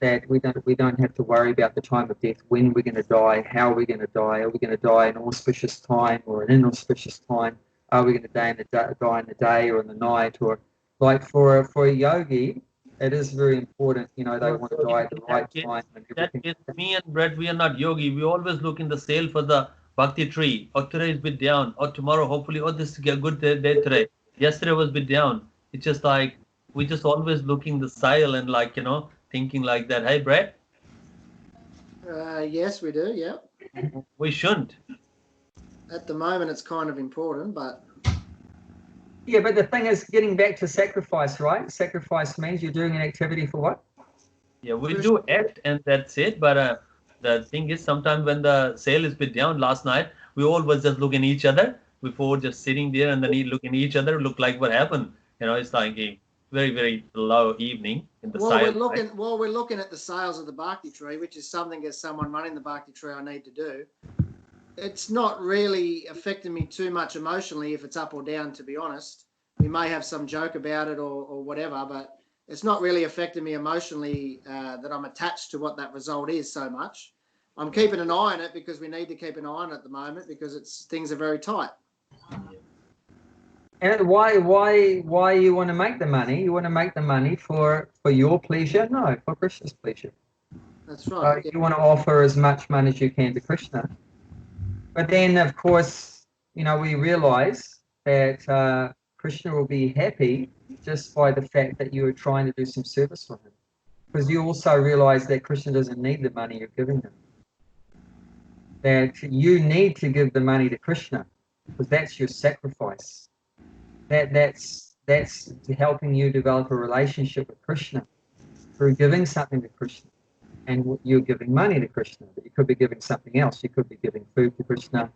Speaker 1: that we don't have to worry about the time of death, when we're going to die, how we're going to die. Are we going to die in an auspicious time or an inauspicious time? Are we going to die in the day or in the night? Or like for a yogi, it is very important. You know, they want to die at the right time and everything.
Speaker 2: That is, me and Brett, we are not yogi. We always look in the sale for the bhakti tree. Or today is bit down. Or tomorrow, hopefully, this is a good day today. Yesterday was bit down. It's just like we just always looking the sale and like, you know, thinking like that. Hey, Brett.
Speaker 3: Yes, we do. Yeah.
Speaker 2: We shouldn't.
Speaker 3: At the moment, it's kind of important, but.
Speaker 1: Yeah, but the thing is, getting back to sacrifice, right? Sacrifice means you're doing an activity for what?
Speaker 2: Yeah, we do act and that's it. But the thing is, sometimes when the sale is bit down last night, we all was just looking at each other before just sitting there and then looking at each other, look like what happened. You know, it's like a very, very low evening in the sale.
Speaker 3: While we're looking at the sales of the bhakti tree, which is something as someone running the bhakti tree I need to do, it's not really affecting me too much emotionally if it's up or down, to be honest. We may have some joke about it or whatever, but it's not really affecting me emotionally that I'm attached to what that result is so much. I'm keeping an eye on it because we need to keep an eye on it at the moment because things are very tight.
Speaker 1: And why you want to make the money? You want to make the money for your pleasure? No, for Krishna's pleasure.
Speaker 3: That's right.
Speaker 1: You want to offer as much money as you can to Krishna. But then, of course, you know, we realize that Krishna will be happy just by the fact that you are trying to do some service for him. Because you also realize that Krishna doesn't need the money you're giving him. That you need to give the money to Krishna because that's your sacrifice. That's helping you develop a relationship with Krishna through giving something to Krishna. And you're giving money to Krishna, but you could be giving something else. You could be giving food to Krishna,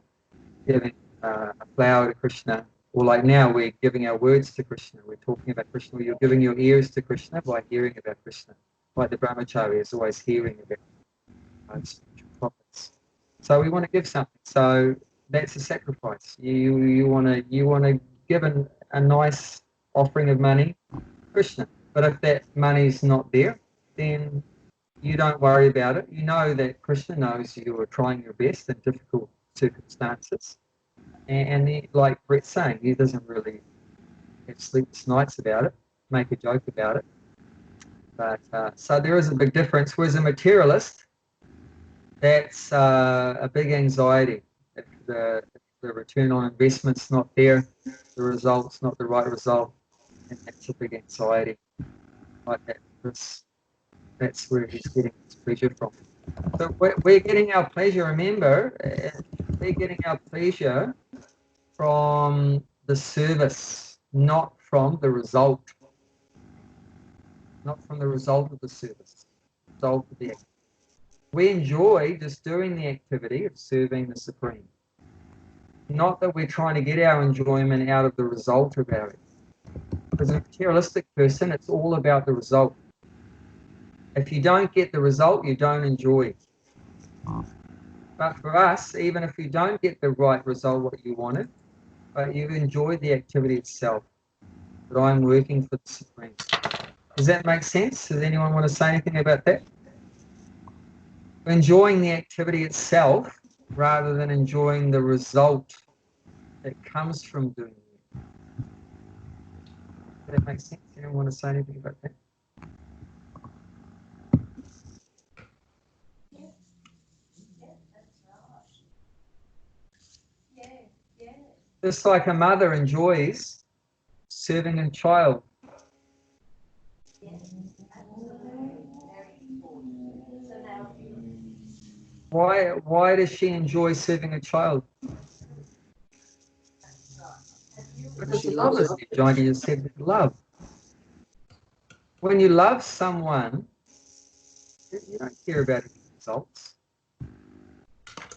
Speaker 1: giving a flower to Krishna, or like now we're giving our words to Krishna. We're talking about Krishna. You're giving your ears to Krishna by hearing about Krishna, like the brahmachari is always hearing about spiritual topics. So we want to give something. So that's a sacrifice. You want to give a nice offering of money to Krishna. But if that money's not there, then you don't worry about it. You know that Krishna knows you are trying your best in difficult circumstances. And like Brett's saying, he doesn't really have sleepless nights about it, make a joke about it. But so there is a big difference. Whereas a materialist, that's a big anxiety. If the return on investment's not there, the result's not the right result, and that's a big anxiety. Like that. That's where he's getting his pleasure from. So we're getting our pleasure, remember, we're getting our pleasure from the service, not from the result. Not from the result of the service, result of the activity. We enjoy just doing the activity of serving the Supreme. Not that we're trying to get our enjoyment out of the result of our activity. As a materialistic person, it's all about the result. If you don't get the result, you don't enjoy it. But for us, even if you don't get the right result, what you wanted, but you've enjoyed the activity itself, that I'm working for the Supreme. Does that make sense? Does anyone want to say anything about that? Enjoying the activity itself rather than enjoying the result that comes from doing it. Does that make sense? Anyone want to say anything about that? Just like a mother enjoys serving a child. Why does she enjoy serving a child? Because she loves it. John, you said love. When you love someone, you don't care about the results.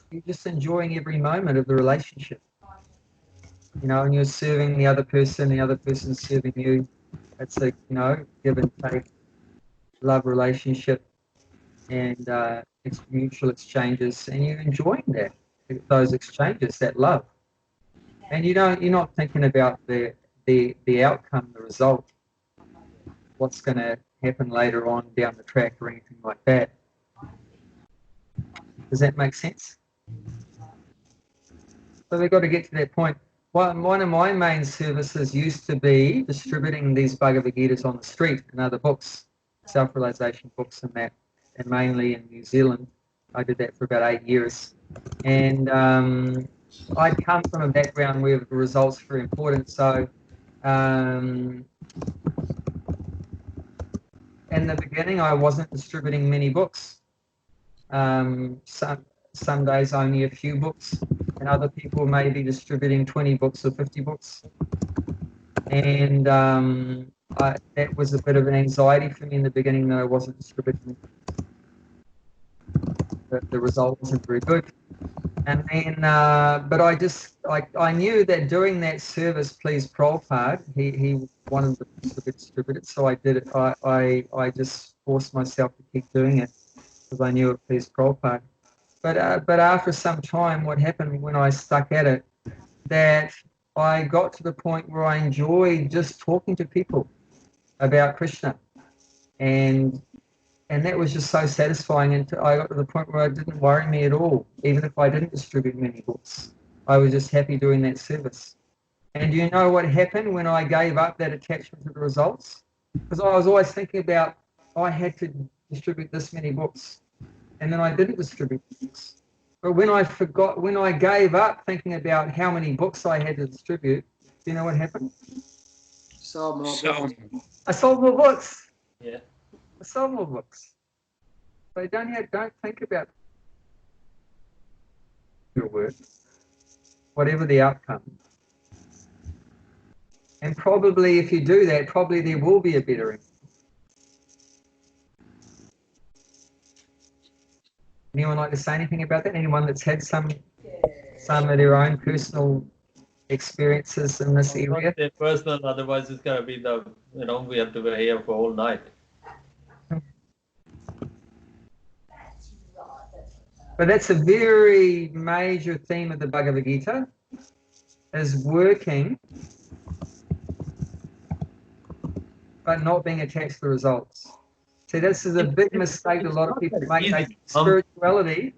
Speaker 1: You're just enjoying every moment of the relationship. You know, and you're serving the other person's serving you. It's a, you know, give and take. love relationship and it's mutual exchanges, and you're enjoying those exchanges, that love. And you're not thinking about the outcome, the result, what's going to happen later on down the track or anything like that. Does that make sense? So we've got to get to that point. One of my main services used to be distributing these Bhagavad Gitas on the street and other books, self-realization books and that, and mainly in New Zealand. I did that for about 8 years. And I'd come from a background where the results were important. So in the beginning, I wasn't distributing many books. Some days only a few books, and other people may be distributing 20 books or 50 books. And that was a bit of an anxiety for me in the beginning that I wasn't distributing. The result wasn't very good. And then, but I knew that doing that service pleased Prabhupada. He wanted to distribute it, so I did it. I just forced myself to keep doing it because I knew it pleased Prabhupada. But after some time, what happened when I stuck at it, that I got to the point where I enjoyed just talking to people about Krishna, and that was just so satisfying. And I got to the point where it didn't worry me at all, even if I didn't distribute many books. I was just happy doing that service. And do you know what happened when I gave up that attachment to the results? Because I was always thinking about, I had to distribute this many books, and then I didn't distribute books. But when I gave up thinking about how many books I had to distribute, do you know what happened?
Speaker 3: Sold more books.
Speaker 1: I sold more books.
Speaker 2: Yeah.
Speaker 1: I sold more books. So don't think about your work, whatever the outcome. And probably if you do that, probably there will be a bettering. Anyone like to say anything about that? Anyone that's had some of their own personal experiences in this area?
Speaker 2: Not their personal, otherwise it's going to be we have to be here for all night.
Speaker 1: But that's a very major theme of the Bhagavad Gita, is working but not being attached to the results. See, this is a big mistake a lot of people make. They think spirituality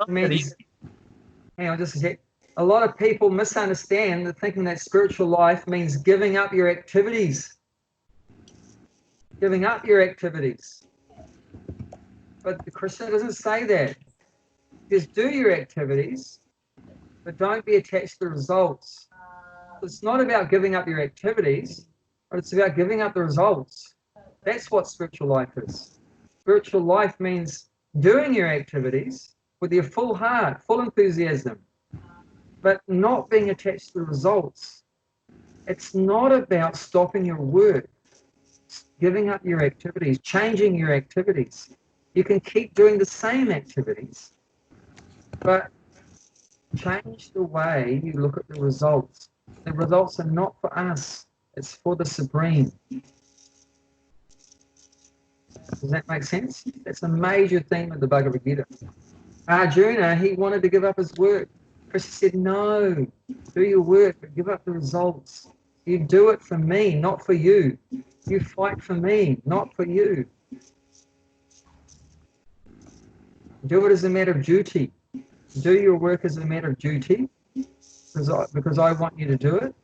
Speaker 1: means, hang on just a sec. A lot of people misunderstand the thinking that spiritual life means giving up your activities. Giving up your activities. But Krishna doesn't say that. Just do your activities, but don't be attached to the results. It's not about giving up your activities, but it's about giving up the results. That's what spiritual life is. Spiritual life means doing your activities with your full heart, full enthusiasm, but not being attached to the results. It's not about stopping your work, giving up your activities, changing your activities. You can keep doing the same activities, but change the way you look at the results. The results are not for us. It's for the Supreme. Does that make sense? That's a major theme of the Bhagavad Gita. Arjuna, he wanted to give up his work. Krishna said, no, do your work, but give up the results. You do it for me, not for you. You fight for me, not for you. Do it as a matter of duty. Do your work as a matter of duty, because I want you to do it,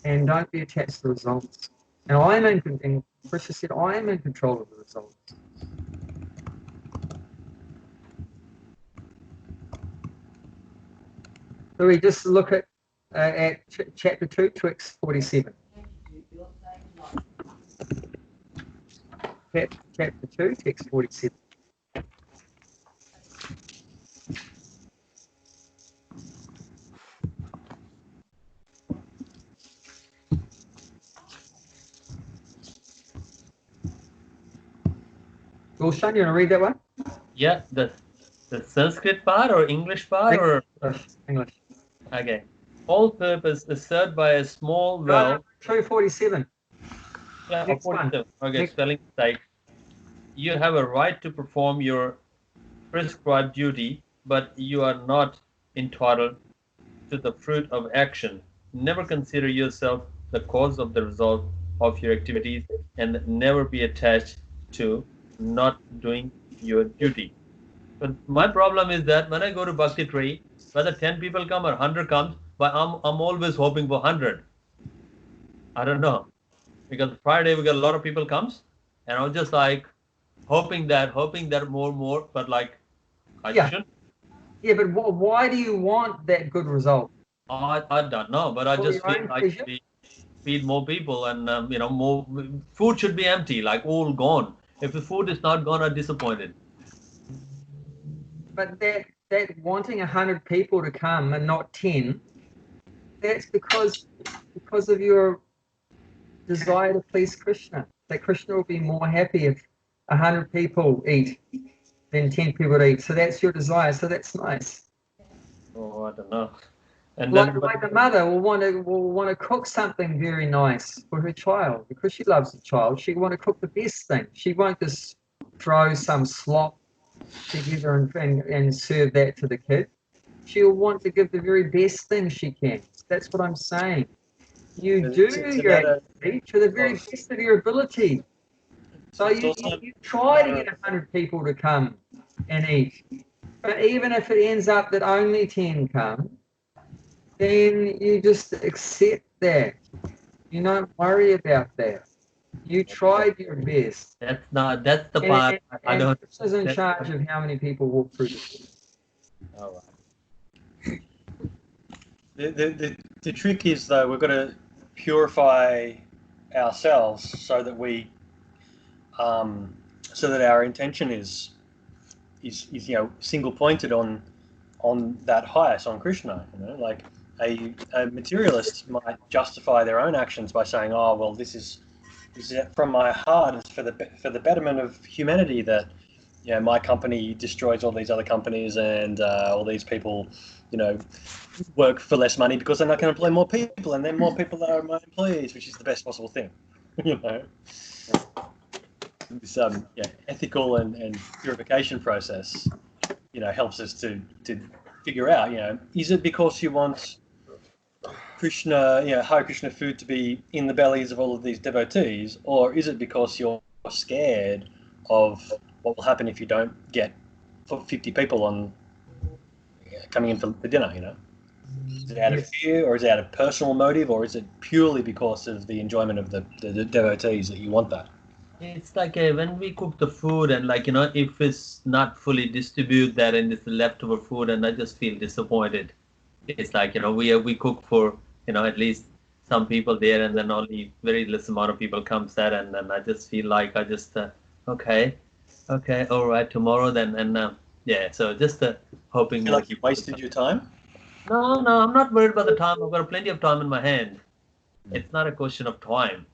Speaker 1: and don't be attached to the results. And Krishna said, I am in control of the results. So we just look at chapter 2, text 47. Chapter 2, text 47. Gulshan, you want to read that one?
Speaker 2: Yeah, the Sanskrit part or English part or
Speaker 1: English.
Speaker 2: Okay. All purpose is served by a small well.
Speaker 1: 247.
Speaker 2: Yeah,
Speaker 1: Next
Speaker 2: 47.
Speaker 1: one.
Speaker 2: Okay,
Speaker 1: Next.
Speaker 2: spelling mistake. you have a right to perform your prescribed duty, but you are not entitled to the fruit of action. Never consider yourself the cause of the result of your activities, and never be attached to not doing your duty. But my problem is that when I go to Bhakti Tree, whether 10 people come or 100 comes, but I'm always hoping for 100. I don't know. Because Friday we got a lot of people comes, and I'm just like hoping that more, but like I
Speaker 1: Yeah.
Speaker 2: shouldn't.
Speaker 1: Yeah, but why do you want that good result?
Speaker 2: I don't know, but I
Speaker 1: For
Speaker 2: just
Speaker 1: your
Speaker 2: feel
Speaker 1: own
Speaker 2: like
Speaker 1: pleasure?
Speaker 2: we feed more people, and more food should be empty, like all gone. If the food is not gone, I'm disappointed.
Speaker 1: But that wanting 100 people to come and not 10, that's because of your desire to please Krishna. That Krishna will be more happy if 100 people eat than 10 people eat. So that's your desire. So that's nice.
Speaker 2: Oh, I don't know. And
Speaker 1: Like
Speaker 2: then,
Speaker 1: a mother will want to cook something very nice for her child because she loves the child. She want to cook the best thing. She won't just throw some slop together and serve that to the kid. She'll want to give the very best thing she can. That's what I'm saying. You do
Speaker 6: It's a
Speaker 1: your
Speaker 6: matter
Speaker 1: activity to the very
Speaker 6: of-
Speaker 1: best of your ability. So
Speaker 6: it's
Speaker 1: you
Speaker 6: also
Speaker 1: try to
Speaker 6: matter
Speaker 1: get 100 people to come and eat. But even if it ends up that only 10 come, then you just accept that. You don't worry about that. You tried your best.
Speaker 2: that's the part I
Speaker 1: And
Speaker 2: don't.
Speaker 1: Krishna's in
Speaker 2: that-
Speaker 1: charge of how many people walk through the door.
Speaker 2: All right.
Speaker 6: the trick is, though, we've got to purify ourselves so that we so that our intention is single pointed on that highest, on Krishna. Like a materialist might justify their own actions by saying, "Oh, well, this is from my heart. It's for the betterment of humanity that my company destroys all these other companies, and all these people, work for less money because then I can employ more people, and then more people are my employees, which is the best possible thing." This ethical and purification process, helps us to figure out, is it because you want Krishna, Hare Krishna food to be in the bellies of all of these devotees, or is it because you're scared of what will happen if you don't get 50 people coming in for dinner? Is it out of fear, or is it out of personal motive, or is it purely because of the enjoyment of the devotees that you want that?
Speaker 2: It's like when we cook the food, and if it's not fully distributed that and it's leftover food, and I just feel disappointed. It's like we cook for at least some people there, and then only very less amount of people comes there, and then I just feel like I just okay, all right, tomorrow then, and so just hoping.
Speaker 6: You feel like you wasted your time?
Speaker 2: No, I'm not worried about the time. I've got plenty of time in my hand. It's not a question of time.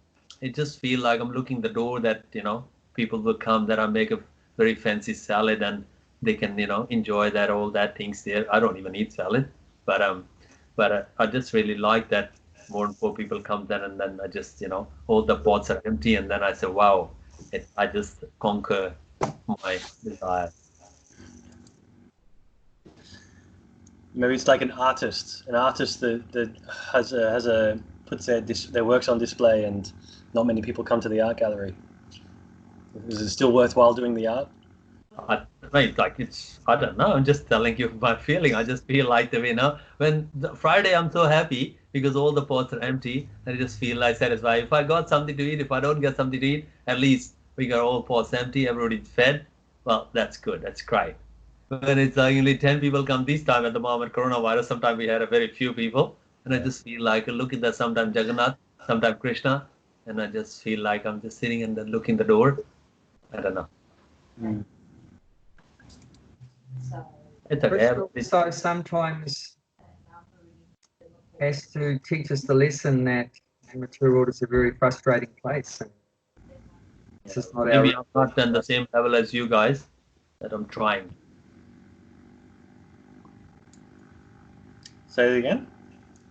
Speaker 2: It just feel like I'm looking the door that people will come, that I make a very fancy salad and they can enjoy that, all that things there. I don't even eat salad, but I just really like that more and more people come then, and then I just all the pots are empty, and then I say, wow, I just conquer my desire.
Speaker 6: Maybe it's like an artist that has puts their works on display, and not many people come to the art gallery. Is it still worthwhile doing the art?
Speaker 2: I don't know. I'm just telling you my feeling. I just feel like when Friday I'm so happy because all the pots are empty, and I just feel like satisfied. If I got something to eat, if I don't get something to eat, at least we got all pots empty, everybody's fed. Well, that's good. That's great. When it's only 10 people come this time at the moment, coronavirus, sometimes we had a very few people, and I just feel like look at that, sometimes Jagannath, sometimes Krishna, and I just feel like I'm just sitting and then looking the door. I don't know. It's okay.
Speaker 1: So sometimes has to teach us the lesson that the material world is a very frustrating place. And this is not
Speaker 2: Maybe I'm not on the same level as you guys, but I'm trying.
Speaker 6: Say it again.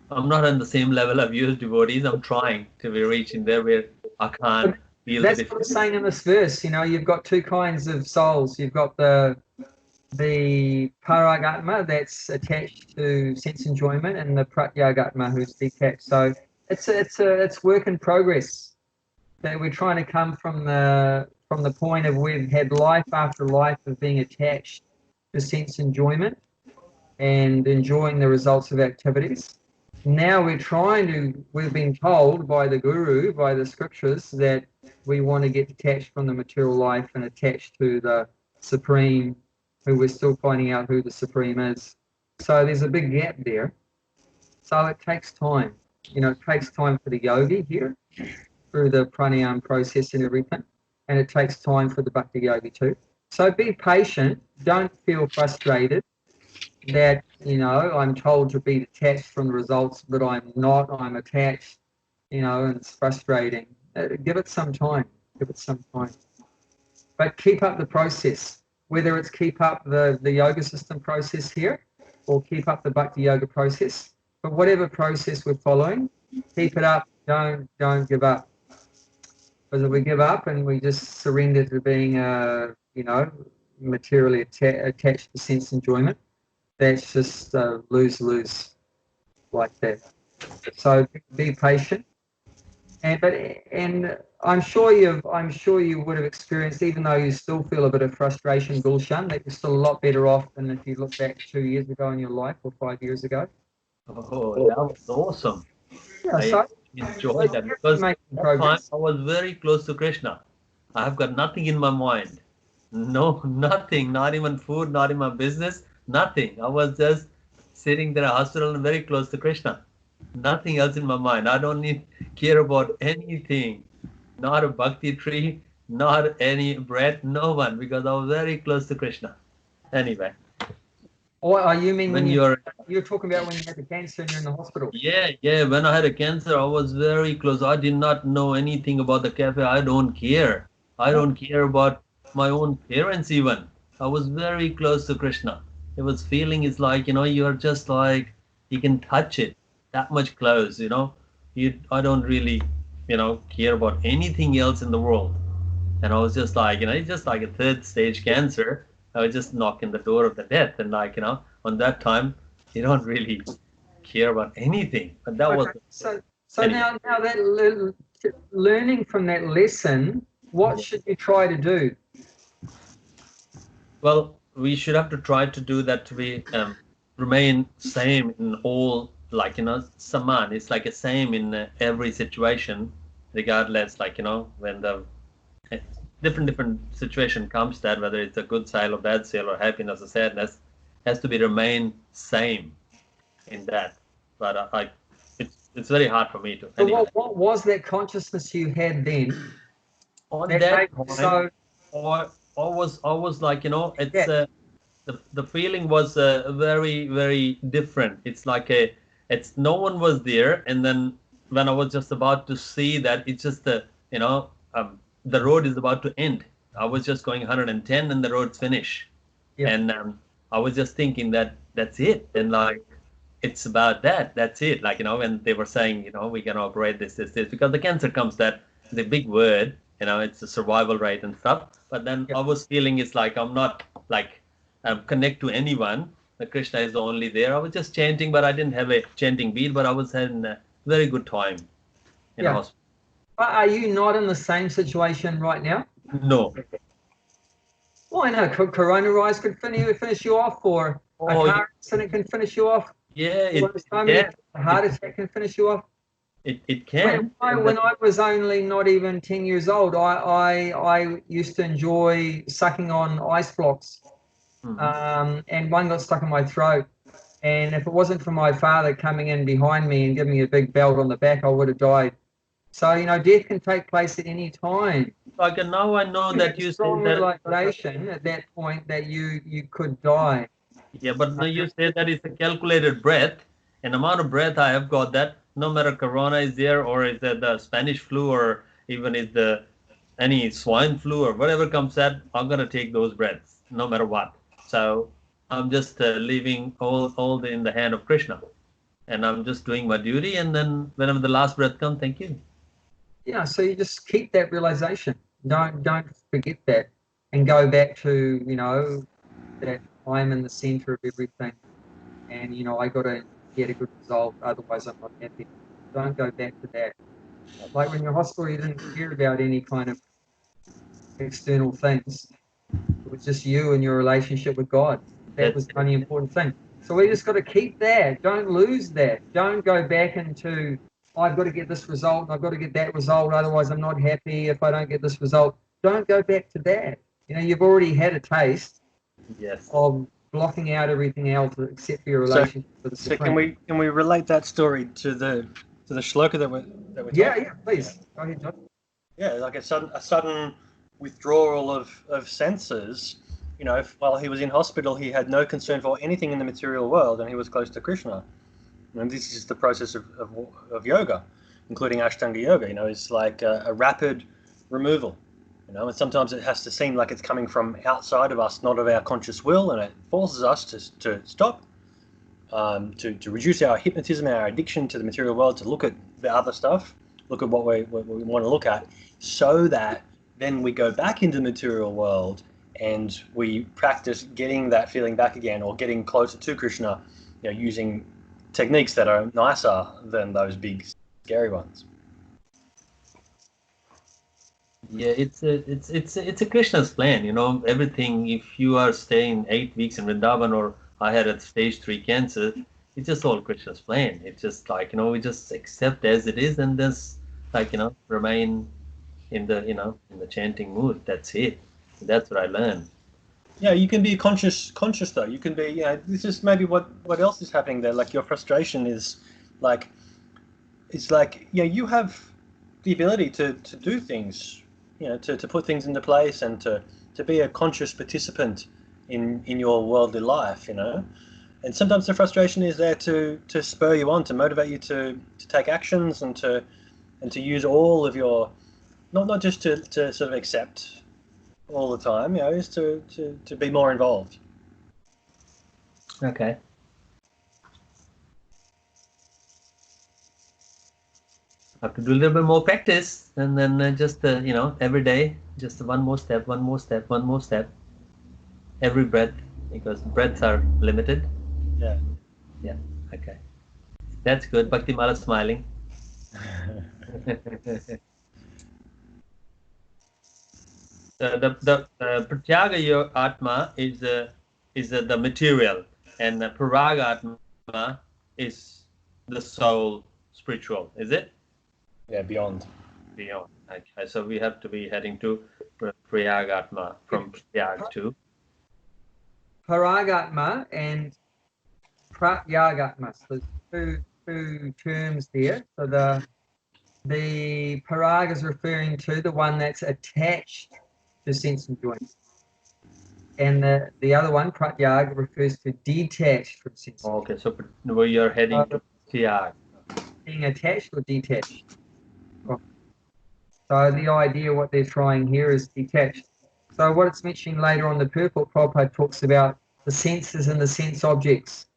Speaker 2: I'm not on the same level of you as devotees. I'm trying to be reaching there where I can't feel
Speaker 1: That's
Speaker 2: the
Speaker 1: what I'm
Speaker 2: difference.
Speaker 1: saying in this verse. You've got two kinds of souls. You've got the Paragatma that's attached to sense enjoyment, and the Pratyagatma who's detached. So it's work in progress. That we're trying to come from the point of we've had life after life of being attached to sense enjoyment and enjoying the results of activities. Now we've been told by the Guru, by the scriptures, that we want to get detached from the material life and attached to the Supreme, who we're still finding out who the Supreme is. So there's a big gap there. So it takes time. It takes time for the yogi here, through the pranayama process and everything. And it takes time for the bhakti yogi too. So be patient. Don't feel frustrated that, I'm told to be detached from the results, but I'm not. I'm attached, and it's frustrating. Give it some time. Give it some time. But keep up the process, whether it's keep up the yoga system process here or keep up the bhakti yoga process. But whatever process we're following, keep it up. Don't give up. Because if we give up and we just surrender to being, materially attached to sense enjoyment, that's just lose like that. So be patient, and I'm sure you would have experienced, even though you still feel a bit of frustration, Gulshan, that you're still a lot better off than if you look back 2 years ago in your life or 5 years ago.
Speaker 2: Oh, that was awesome.
Speaker 1: Yeah,
Speaker 2: I
Speaker 1: so
Speaker 2: enjoyed that because that time I was very close to Krishna. I have got nothing in my mind. No, nothing, not even food, not in my business, nothing. I was just sitting there in a hospital and very close to Krishna. Nothing else in my mind. I don't care about anything. Not a bhakti tree, not any bread, no one, because I was very close to Krishna. Anyway.
Speaker 1: Or you mean
Speaker 2: when
Speaker 1: you're talking about when you had the cancer and you're in the hospital?
Speaker 2: Yeah. When I had a cancer, I was very close. I did not know anything about the cafe. I don't care. I don't care about my own parents even. I was very close to Krishna. It was feeling it's like, you're just like, you can touch it that much close, I don't really, care about anything else in the world. And I was just like, it's just like a third stage cancer. I was just knocking the door of the death. And on that time, you don't really care about anything. But that was
Speaker 1: so
Speaker 2: anyway.
Speaker 1: now that learning from that lesson, what should you try to do?
Speaker 2: Well, we should have to try to do that to be remain same in all, saman. It's like a same in every situation, regardless, when the different situation comes, that whether it's a good sale or bad sale or happiness or sadness, has to be remain same in that. But it's very hard for me to.
Speaker 1: So
Speaker 2: Anyway.
Speaker 1: what was that consciousness you had then?
Speaker 2: On that time,
Speaker 1: so
Speaker 2: I was like, it's the feeling was very, very different. It's like it's no one was there, and then when I was just about to see that, it's just the road is about to end. I was just going 110 and the road's finished.
Speaker 1: Yeah.
Speaker 2: And I was just thinking that that's it. And it's about that. That's it. When they were saying, we can operate this, because the cancer comes that the big word, it's a survival rate and stuff. But then I was feeling it's like I'm not connect to anyone. Krishna is only there. I was just chanting, but I didn't have a chanting beat, but I was having a very good time in the hospital.
Speaker 1: Are you not in the same situation right now?
Speaker 2: No.
Speaker 1: Well, I know coronavirus could finish you off, or a car accident can finish you off.
Speaker 2: Yeah,
Speaker 1: a heart attack can finish you off.
Speaker 2: It can.
Speaker 1: When I was only not even 10 years old, I used to enjoy sucking on ice blocks. Mm-hmm. And one got stuck in my throat. And if it wasn't for my father coming in behind me and giving me a big belt on the back, I would have died. So, death can take place at any time.
Speaker 2: Now I know that you said that
Speaker 1: realization at that point that you could die.
Speaker 2: Yeah, but now you say that it's a calculated breath, an amount of breath I have got that no matter corona is there, or is that the Spanish flu, or even is the any swine flu or whatever comes at, I'm gonna take those breaths no matter what. So I'm just leaving all in the hand of Krishna, and I'm just doing my duty, and then whenever the last breath comes, thank you.
Speaker 1: Yeah, so you just keep that realization. Don't forget that, and go back to, you know, that I'm in the center of everything, and, you know, I got to get a good result, otherwise I'm not happy. Don't go back to that. Like when you're hospital, you didn't care about any kind of external things. It was just you and your relationship with God. That was the only important thing. So we just got to keep that. Don't lose that. Don't go back into, I've got to get this result, I've got to get that result, otherwise I'm not happy if I don't get this result. Don't go back to that. You know, you've already had a taste of blocking out everything else except for your relationship with the
Speaker 6: So
Speaker 1: Supreme.
Speaker 6: can we relate that story to the shloka that we're talking?
Speaker 1: Please. Go ahead, John.
Speaker 6: Yeah, like a sudden withdrawal of senses. You know, while he was in hospital, he had no concern for anything in the material world, and he was close to Krishna. And this is the process of yoga, including Ashtanga yoga. You know, it's like a rapid removal. You know, and sometimes it has to seem like it's coming from outside of us, not of our conscious will, and it forces us to stop, to reduce our hypnotism, our addiction to the material world, to look at the other stuff, look at what we want to look at, so that then we go back into the material world and we practice getting that feeling back again, or getting closer to Krishna, you know, using techniques that are nicer than those big scary ones.
Speaker 2: Yeah, it's a Krishna's plan, you know. Everything. If you are staying 8 weeks in Vrindavan, or I had a stage 3 cancer, it's just all Krishna's plan. It's just like, you know, we just accept as it is, and just, like, you know, remain in the, you know, in the chanting mood. That's it. That's what I learned.
Speaker 6: Yeah, you can be conscious though. You can be, you know, this is maybe what else is happening there. Like your frustration is like, it's like, you know, you have the ability to do things, you know, to put things into place, and to be a conscious participant in your worldly life, you know. And sometimes the frustration is there to spur you on, to motivate you to take actions, and to use all of your, not just to sort of accept all the time, you know, is to be more involved.
Speaker 2: Okay. I have to do a little bit more practice, and then just you know, every day, just one more step, one more step, one more step. Every breath, because breaths are limited.
Speaker 6: Yeah.
Speaker 2: Yeah. Okay. That's good. Bhakti Mala smiling. The Pratyaga Atma is the material, and the Paraga Atma is the soul, spiritual. Is it?
Speaker 6: Yeah, beyond.
Speaker 2: Beyond. Okay. So we have to be heading to Prayagatma, from Prayag to
Speaker 1: Paragatma and Pratyagatma. So there's two terms there. So the parag is referring to the one that's attached to sense enjoyment, and the other one, Pratyag, refers to detached from sense enjoyment.
Speaker 2: Okay, so we are heading to Pratyag.
Speaker 1: Being attached or detached. So the idea, what they're trying here, is detached. So what it's mentioning later on, the purport, Prabhupada talks about the senses and the sense objects.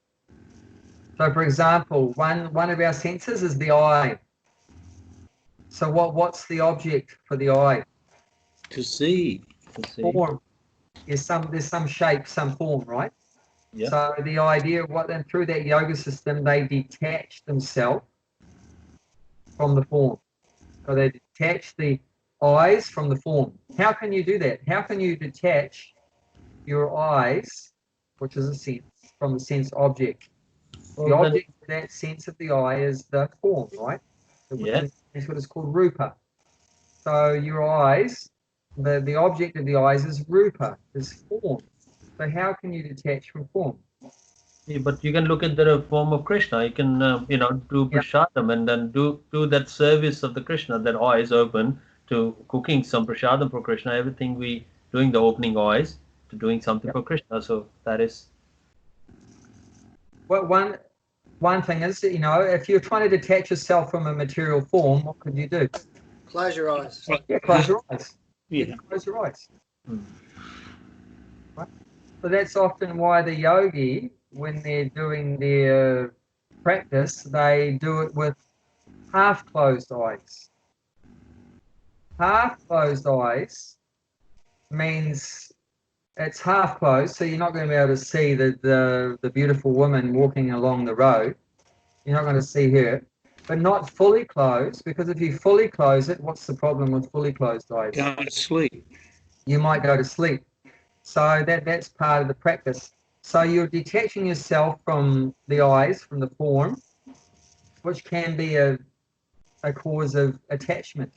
Speaker 1: So, for example, one of our senses is the eye. So what's the object for the eye?
Speaker 7: To see.
Speaker 1: Form. There's some shape, some form, right?
Speaker 2: Yeah.
Speaker 1: So the idea of and through that yoga system, they detach themselves from the form. So they detach the eyes from the form. How can you do that? How can you detach your eyes, which is a sense, from the sense object? The object of that sense of the eye is the form, right?
Speaker 2: Yes.
Speaker 1: That's what it's called, rupa. So your eyes, the object of the eyes is rupa, is form. So how can you detach from form?
Speaker 2: Yeah, but you can look at the form of Krishna. You can, you know, do prasadam, and then do that service of the Krishna. That eyes open to cooking some prasadam for Krishna. Everything we doing, the opening eyes to doing something for Krishna. So that is.
Speaker 1: Well, one thing is, you know, if you're trying to detach yourself from a material form, what could you do?
Speaker 3: Close your eyes.
Speaker 1: Yeah, close your eyes.
Speaker 7: Yeah.
Speaker 1: Close your eyes. Right? So that's often why the yogi, when they're doing their practice, they do it with half closed eyes. half closed eyes means it's half closed, so you're not going to be able to see the beautiful woman walking along the road. You're not going to see her. But not fully closed, because if you fully close it, what's the problem with fully closed eyes?
Speaker 7: Go to sleep.
Speaker 1: You might go to sleep. So that's part of the practice. So you're detaching yourself from the eyes, from the form, which can be a cause of attachment.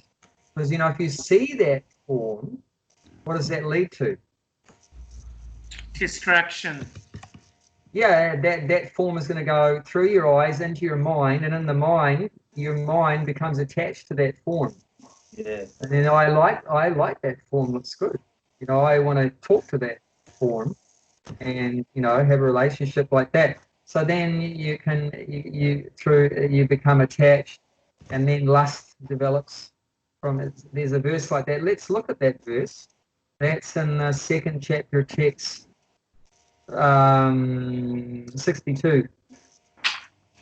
Speaker 1: Because, you know, if you see that form, what does that lead to?
Speaker 5: Distraction.
Speaker 1: Yeah, that form is going to go through your eyes into your mind, and in the mind, your mind becomes attached to that form.
Speaker 2: Yeah.
Speaker 1: And then I like that form, looks good. You know, I want to talk to that form and, you know, have a relationship like that. So then you become attached, and then lust develops from it. There's a verse like that. Let's look at that verse. That's in the 2nd chapter, text 62.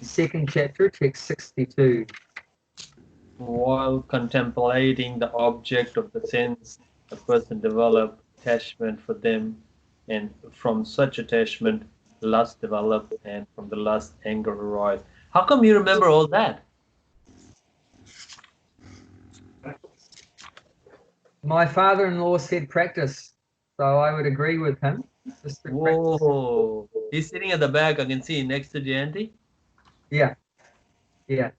Speaker 1: 2nd chapter, text 62.
Speaker 2: While contemplating the object of the sense, a person develops attachment for them, and from such attachment, lust develop, and from the lust, anger arise. How come you remember all that?
Speaker 1: My father-in-law said practice, so I would agree with him. Just to practice.
Speaker 2: Whoa! He's sitting at the back. I can see next to Jayanti.
Speaker 1: Yeah,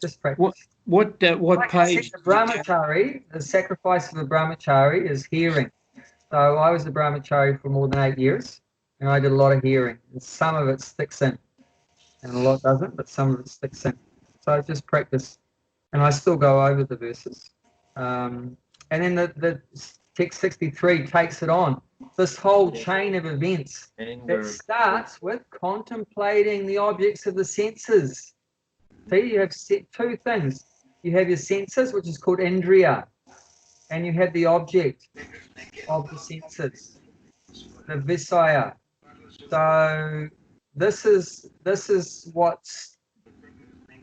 Speaker 1: just practice.
Speaker 7: What
Speaker 1: Like I said,
Speaker 7: page?
Speaker 1: the brahmachari, the sacrifice of a brahmachari is hearing. So I was a brahmachari for more than 8 years, and I did a lot of hearing. And some of it sticks in, and a lot doesn't, but some of it sticks in. So just practice. And I still go over the verses. And then the text 63 takes it on. This whole chain of events
Speaker 2: Anger.
Speaker 1: that starts with contemplating the objects of the senses. See, you have two things. You have your senses, which is called indriya, and you have the object of the senses, the visaya. So this is what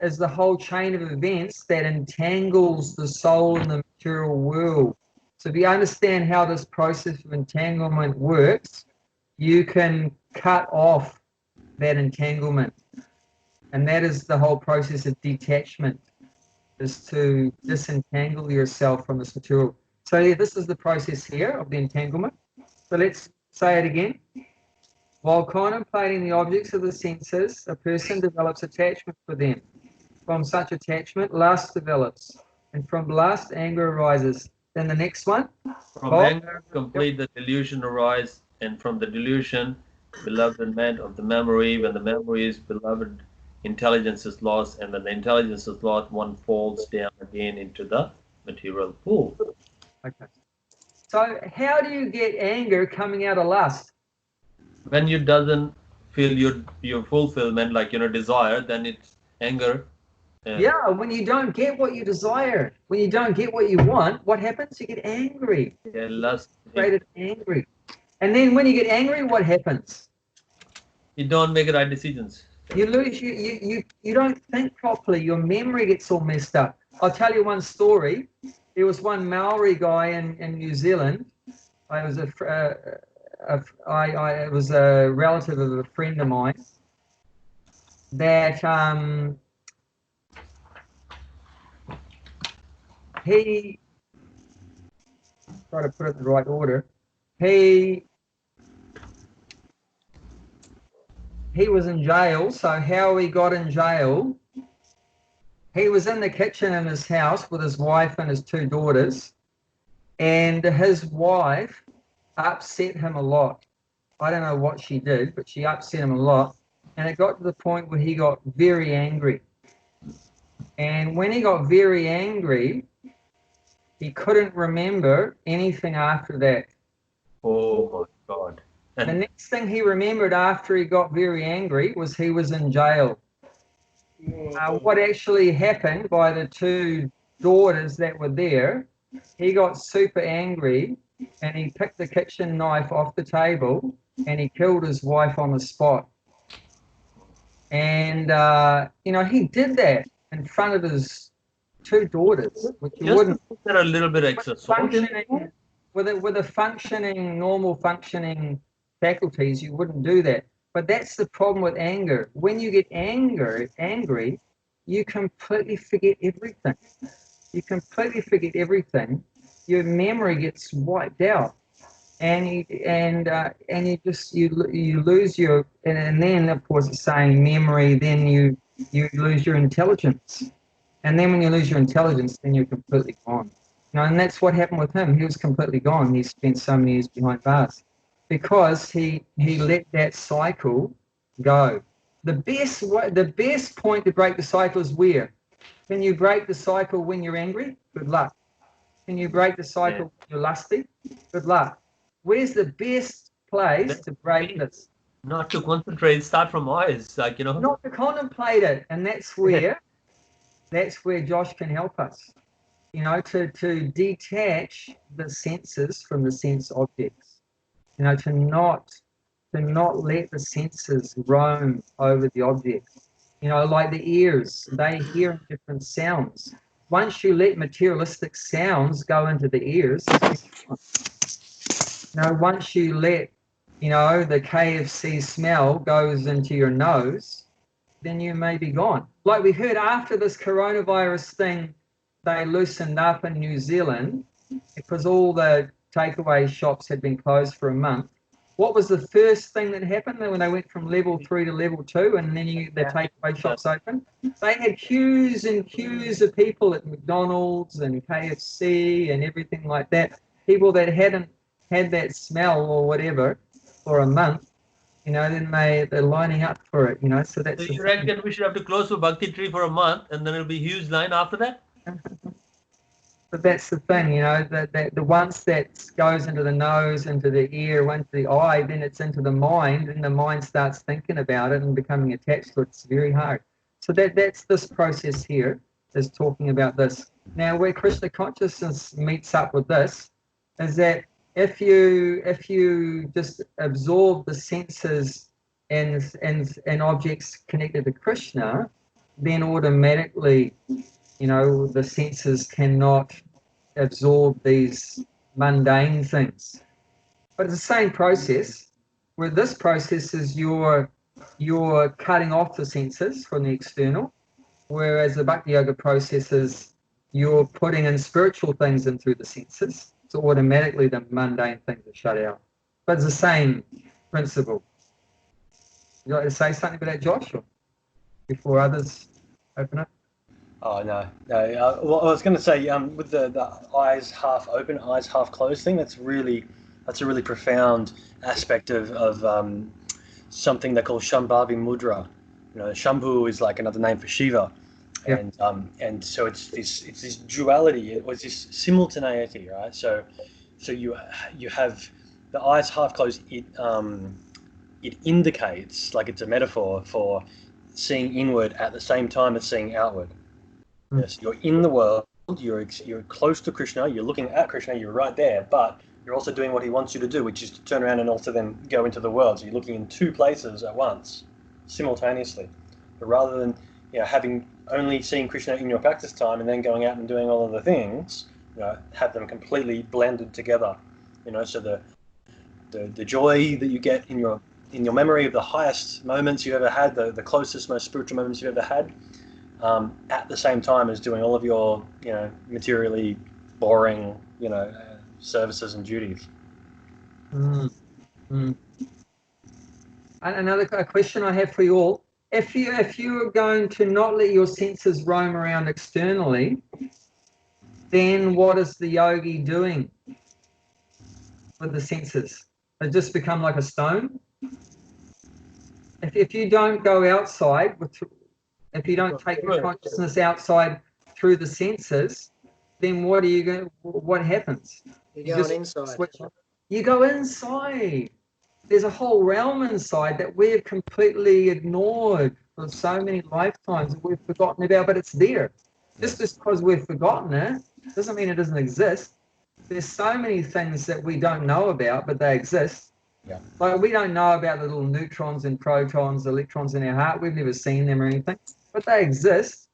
Speaker 1: is the whole chain of events that entangles the soul in the material world. So if you understand how this process of entanglement works, you can cut off that entanglement. And that is the whole process of detachment, is to disentangle yourself from this material. So yeah, this is the process here of the entanglement. So let's say it again. While contemplating the objects of the senses, a person develops attachment for them. From such attachment, lust develops. And from lust, anger arises. Then the next one.
Speaker 2: From anger, complete the delusion arise, and from the delusion, belovedment of the memory. When the memory is beloved, intelligence is lost, and when the intelligence is lost, one falls down again into the material pool.
Speaker 1: Okay. So how do you get anger coming out of lust?
Speaker 2: When you doesn't feel your fulfillment, like desire, then it's anger.
Speaker 1: Yeah, when you don't get what you desire, when you don't get what you want, what happens? You get angry.
Speaker 2: Yeah, lust.
Speaker 1: Created angry. And then when you get angry, what happens?
Speaker 2: You don't make right decisions.
Speaker 1: You lose, you don't think properly. Your memory gets all messed up. I'll tell you one story. There was one Maori guy in New Zealand. I was it was a relative of a friend of mine that he, try to put it in the right order. He was in jail. So how he got in jail? He was in the kitchen in his house with his wife and his 2 daughters, and his wife upset him a lot. I don't know what she did, but she upset him a lot, and it got to the point where he got very angry. And when he got very angry, he couldn't remember anything after that.
Speaker 2: Oh my God.
Speaker 1: And the next thing he remembered after he got very angry was he was in jail. What actually happened by the 2 daughters that were there, he got super angry and he picked the kitchen knife off the table and he killed his wife on the spot. And, he did that in front of his two daughters, which you
Speaker 2: Just
Speaker 1: wouldn't.
Speaker 2: to put a little bit extra salt in it.
Speaker 1: With a functioning, normal functioning faculties, you wouldn't do that. But that's the problem with anger. When you get angry, you completely forget everything. You completely forget everything. Your memory gets wiped out, and you just you lose your and then of course it's saying memory. Then you lose your intelligence, and then when you lose your intelligence, then you're completely gone. And that's what happened with him. He was completely gone. He spent so many years behind bars because he let that cycle go. The best point to break the cycle is where? Can you break the cycle when you're angry? Good luck. Can you break the cycle when you're lusty? Good luck. Where's the best place to break this?
Speaker 2: Not to concentrate, start from eyes, like, you know.
Speaker 1: Not to contemplate it. And that's where Josh can help us. To detach the senses from the sense objects. To not let the senses roam over the objects. Like the ears, they hear different sounds. Once you let materialistic sounds go into the ears, once you let, the KFC smell goes into your nose, then you may be gone. Like we heard after this coronavirus thing, they loosened up in New Zealand because all the takeaway shops had been closed for a month. What was the first thing that happened when they went from level 3 to level 2 and then the takeaway shops opened? They had queues and queues of people at McDonald's and KFC and everything like that. People that hadn't had that smell or whatever for a month, then they're lining up for it, so that's...
Speaker 2: So you reckon we should have to close for Bhakti Tree for a month and then it'll be a huge line after that?
Speaker 1: But that's the thing, the once that goes into the nose, into the ear, into the eye, then it's into the mind, and the mind starts thinking about it and becoming attached to it. It's very hard. So that's this process here, is talking about this. Now, where Krishna Consciousness meets up with this is that if you just absorb the senses and objects connected to Krishna, then automatically the senses cannot absorb these mundane things. But it's the same process, where this process is you're cutting off the senses from the external, whereas the Bhakti Yoga process is you're putting in spiritual things in through the senses, so automatically the mundane things are shut out. But it's the same principle. Would you like to say something about that, Josh, or before others open up?
Speaker 6: Oh, no. Well, I was going to say, with the eyes half open, eyes half closed thing, that's a really profound aspect of something they call Shambhavi Mudra. Shambhu is like another name for Shiva. Yep. And so it's this duality, it was this simultaneity, right? So you have the eyes half closed, it indicates, like it's a metaphor for seeing inward at the same time as seeing outward. Yes, you're in the world, you're close to Krishna, you're looking at Krishna, you're right there, but you're also doing what he wants you to do, which is to turn around and also then go into the world. So you're looking in two places at once, simultaneously. But rather than having only seeing Krishna in your practice time and then going out and doing all of the things, have them completely blended together. So the joy that you get in your memory of the highest moments you've ever had, the closest, most spiritual moments you've ever had, at the same time as doing all of your, materially boring, services and duties.
Speaker 1: Another question I have for you all: if you are going to not let your senses roam around externally, then what is the yogi doing with the senses? They just become like a stone. If you don't go outside if you don't take your consciousness outside through the senses, then what happens?
Speaker 3: You're going inside.
Speaker 1: You go inside. There's a whole realm inside that we've completely ignored for so many lifetimes that we've forgotten about, but it's there. Just because we've forgotten it doesn't mean it doesn't exist. There's so many things that we don't know about, but they exist.
Speaker 6: Yeah.
Speaker 1: Like we don't know about the little neutrons and protons, electrons in our heart. We've never seen them or anything, but they exist.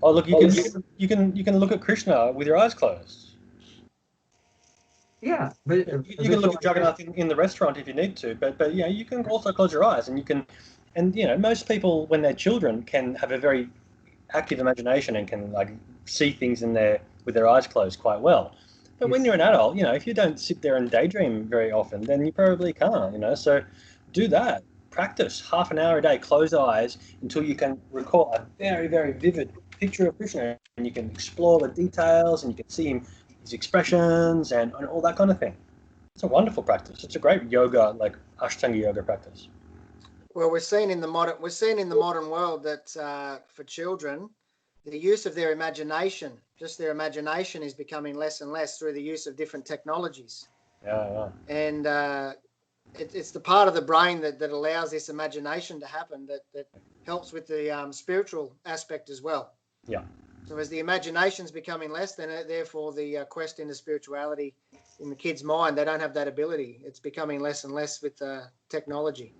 Speaker 6: Oh, look, you can look at Krishna with your eyes closed.
Speaker 1: Yeah,
Speaker 6: You can look at Jagannath in the restaurant if you need to, but you can also close your eyes, and you can, and most people when they're children can have a very active imagination and can like see things with their eyes closed quite well. But when you're an adult, if you don't sit there and daydream very often, then you probably can't. So do that. Practice half an hour a day. Close eyes until you can recall a very, very vivid picture of Krishna, and you can explore the details, and you can see his expressions and all that kind of thing. It's a wonderful practice. It's a great yoga, like Ashtanga yoga practice.
Speaker 3: Well, we're seeing in the modern world that for children, the use of their imagination, just their imagination, is becoming less and less through the use of different technologies.
Speaker 6: Yeah.
Speaker 3: And it's the part of the brain that allows this imagination to happen that helps with the spiritual aspect as well.
Speaker 6: Yeah.
Speaker 3: So as the imagination's becoming less, then therefore the quest into spirituality in the kid's mind, they don't have that ability. It's becoming less and less with technology.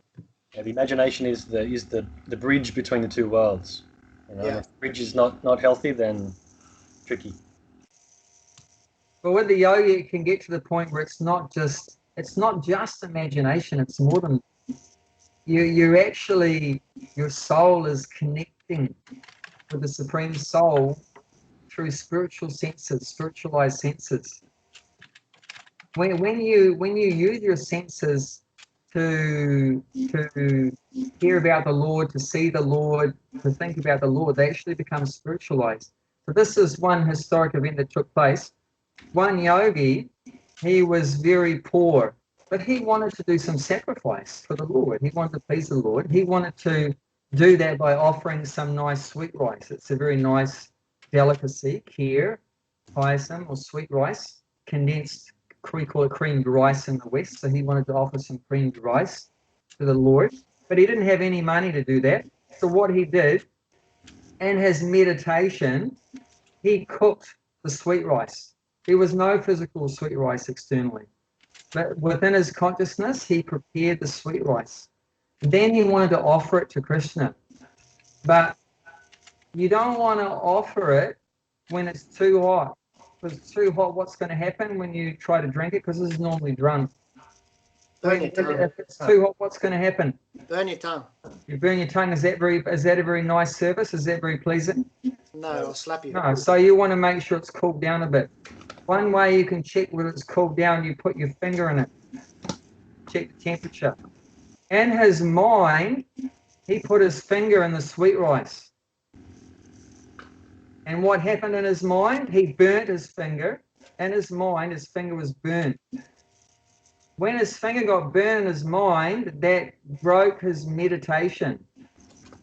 Speaker 6: Yeah, the imagination is the bridge between the two worlds.
Speaker 3: Yeah.
Speaker 6: If the bridge is not healthy, then tricky.
Speaker 1: But with the yoga, you can get to the point where it's not just imagination. It's more than you actually, your soul is connecting with the Supreme Soul through spiritual senses, spiritualized senses. When you use your senses to hear about the Lord, to see the Lord, to think about the Lord, they actually become spiritualized. So this is one historic event that took place. One yogi, he was very poor, but he wanted to do some sacrifice for the Lord. He wanted to please the Lord. He wanted to do that by offering some nice sweet rice. It's a very nice delicacy, kheer, payasam, or sweet rice, condensed, we call it creamed rice in the West. So he wanted to offer some creamed rice to the Lord, but he didn't have any money to do that. So what he did, in his meditation, he cooked the sweet rice. There was no physical sweet rice externally, but within his consciousness, he prepared the sweet rice. Then he wanted to offer it to Krishna, but you don't want to offer it when it's too hot. If it's too hot, what's going to happen when you try to drink it? Because this is normally drunk. If it's too hot, what's going to happen?
Speaker 3: Burn your tongue.
Speaker 1: You burn your tongue. Is that a very nice service? Is that very pleasant?
Speaker 3: No, I'll slap you.
Speaker 1: No. So you want to make sure it's cooled down a bit. One way you can check whether it's cooled down, you put your finger in it. Check the temperature. In his mind, he put his finger in the sweet rice. And what happened in his mind? He burnt his finger. In his mind, his finger was burnt. When his finger got burned in his mind, that broke his meditation.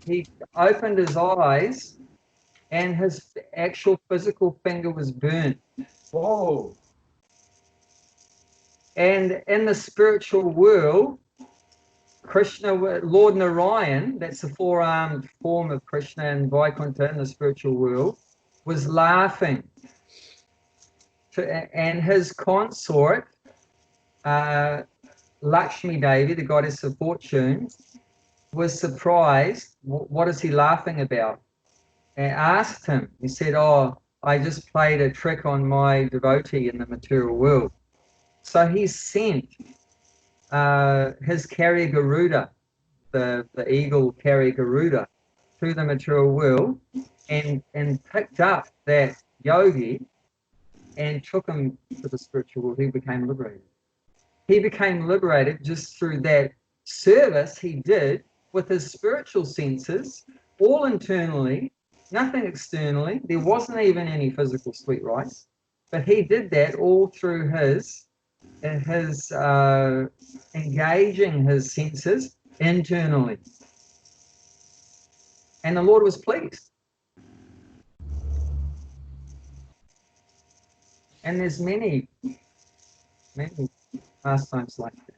Speaker 1: He opened his eyes, and his actual physical finger was burnt. Whoa. And in the spiritual world, Krishna, Lord Narayan, that's the four-armed form of Krishna and Vaikuntha in the spiritual world, was laughing. And his consort, Lakshmi Devi, the goddess of fortune, was surprised. What is he laughing about? And asked him. He said, "Oh, I just played a trick on my devotee in the material world." So he sent his carrier Garuda, the eagle carrier Garuda, to the material world and picked up that yogi and took him to the spiritual world. He became liberated. He became liberated just through that service he did with his spiritual senses, all internally, nothing externally. There wasn't even any physical sweet rice, but he did that all through his engaging his senses internally. And the Lord was pleased. And there's many pastimes like that.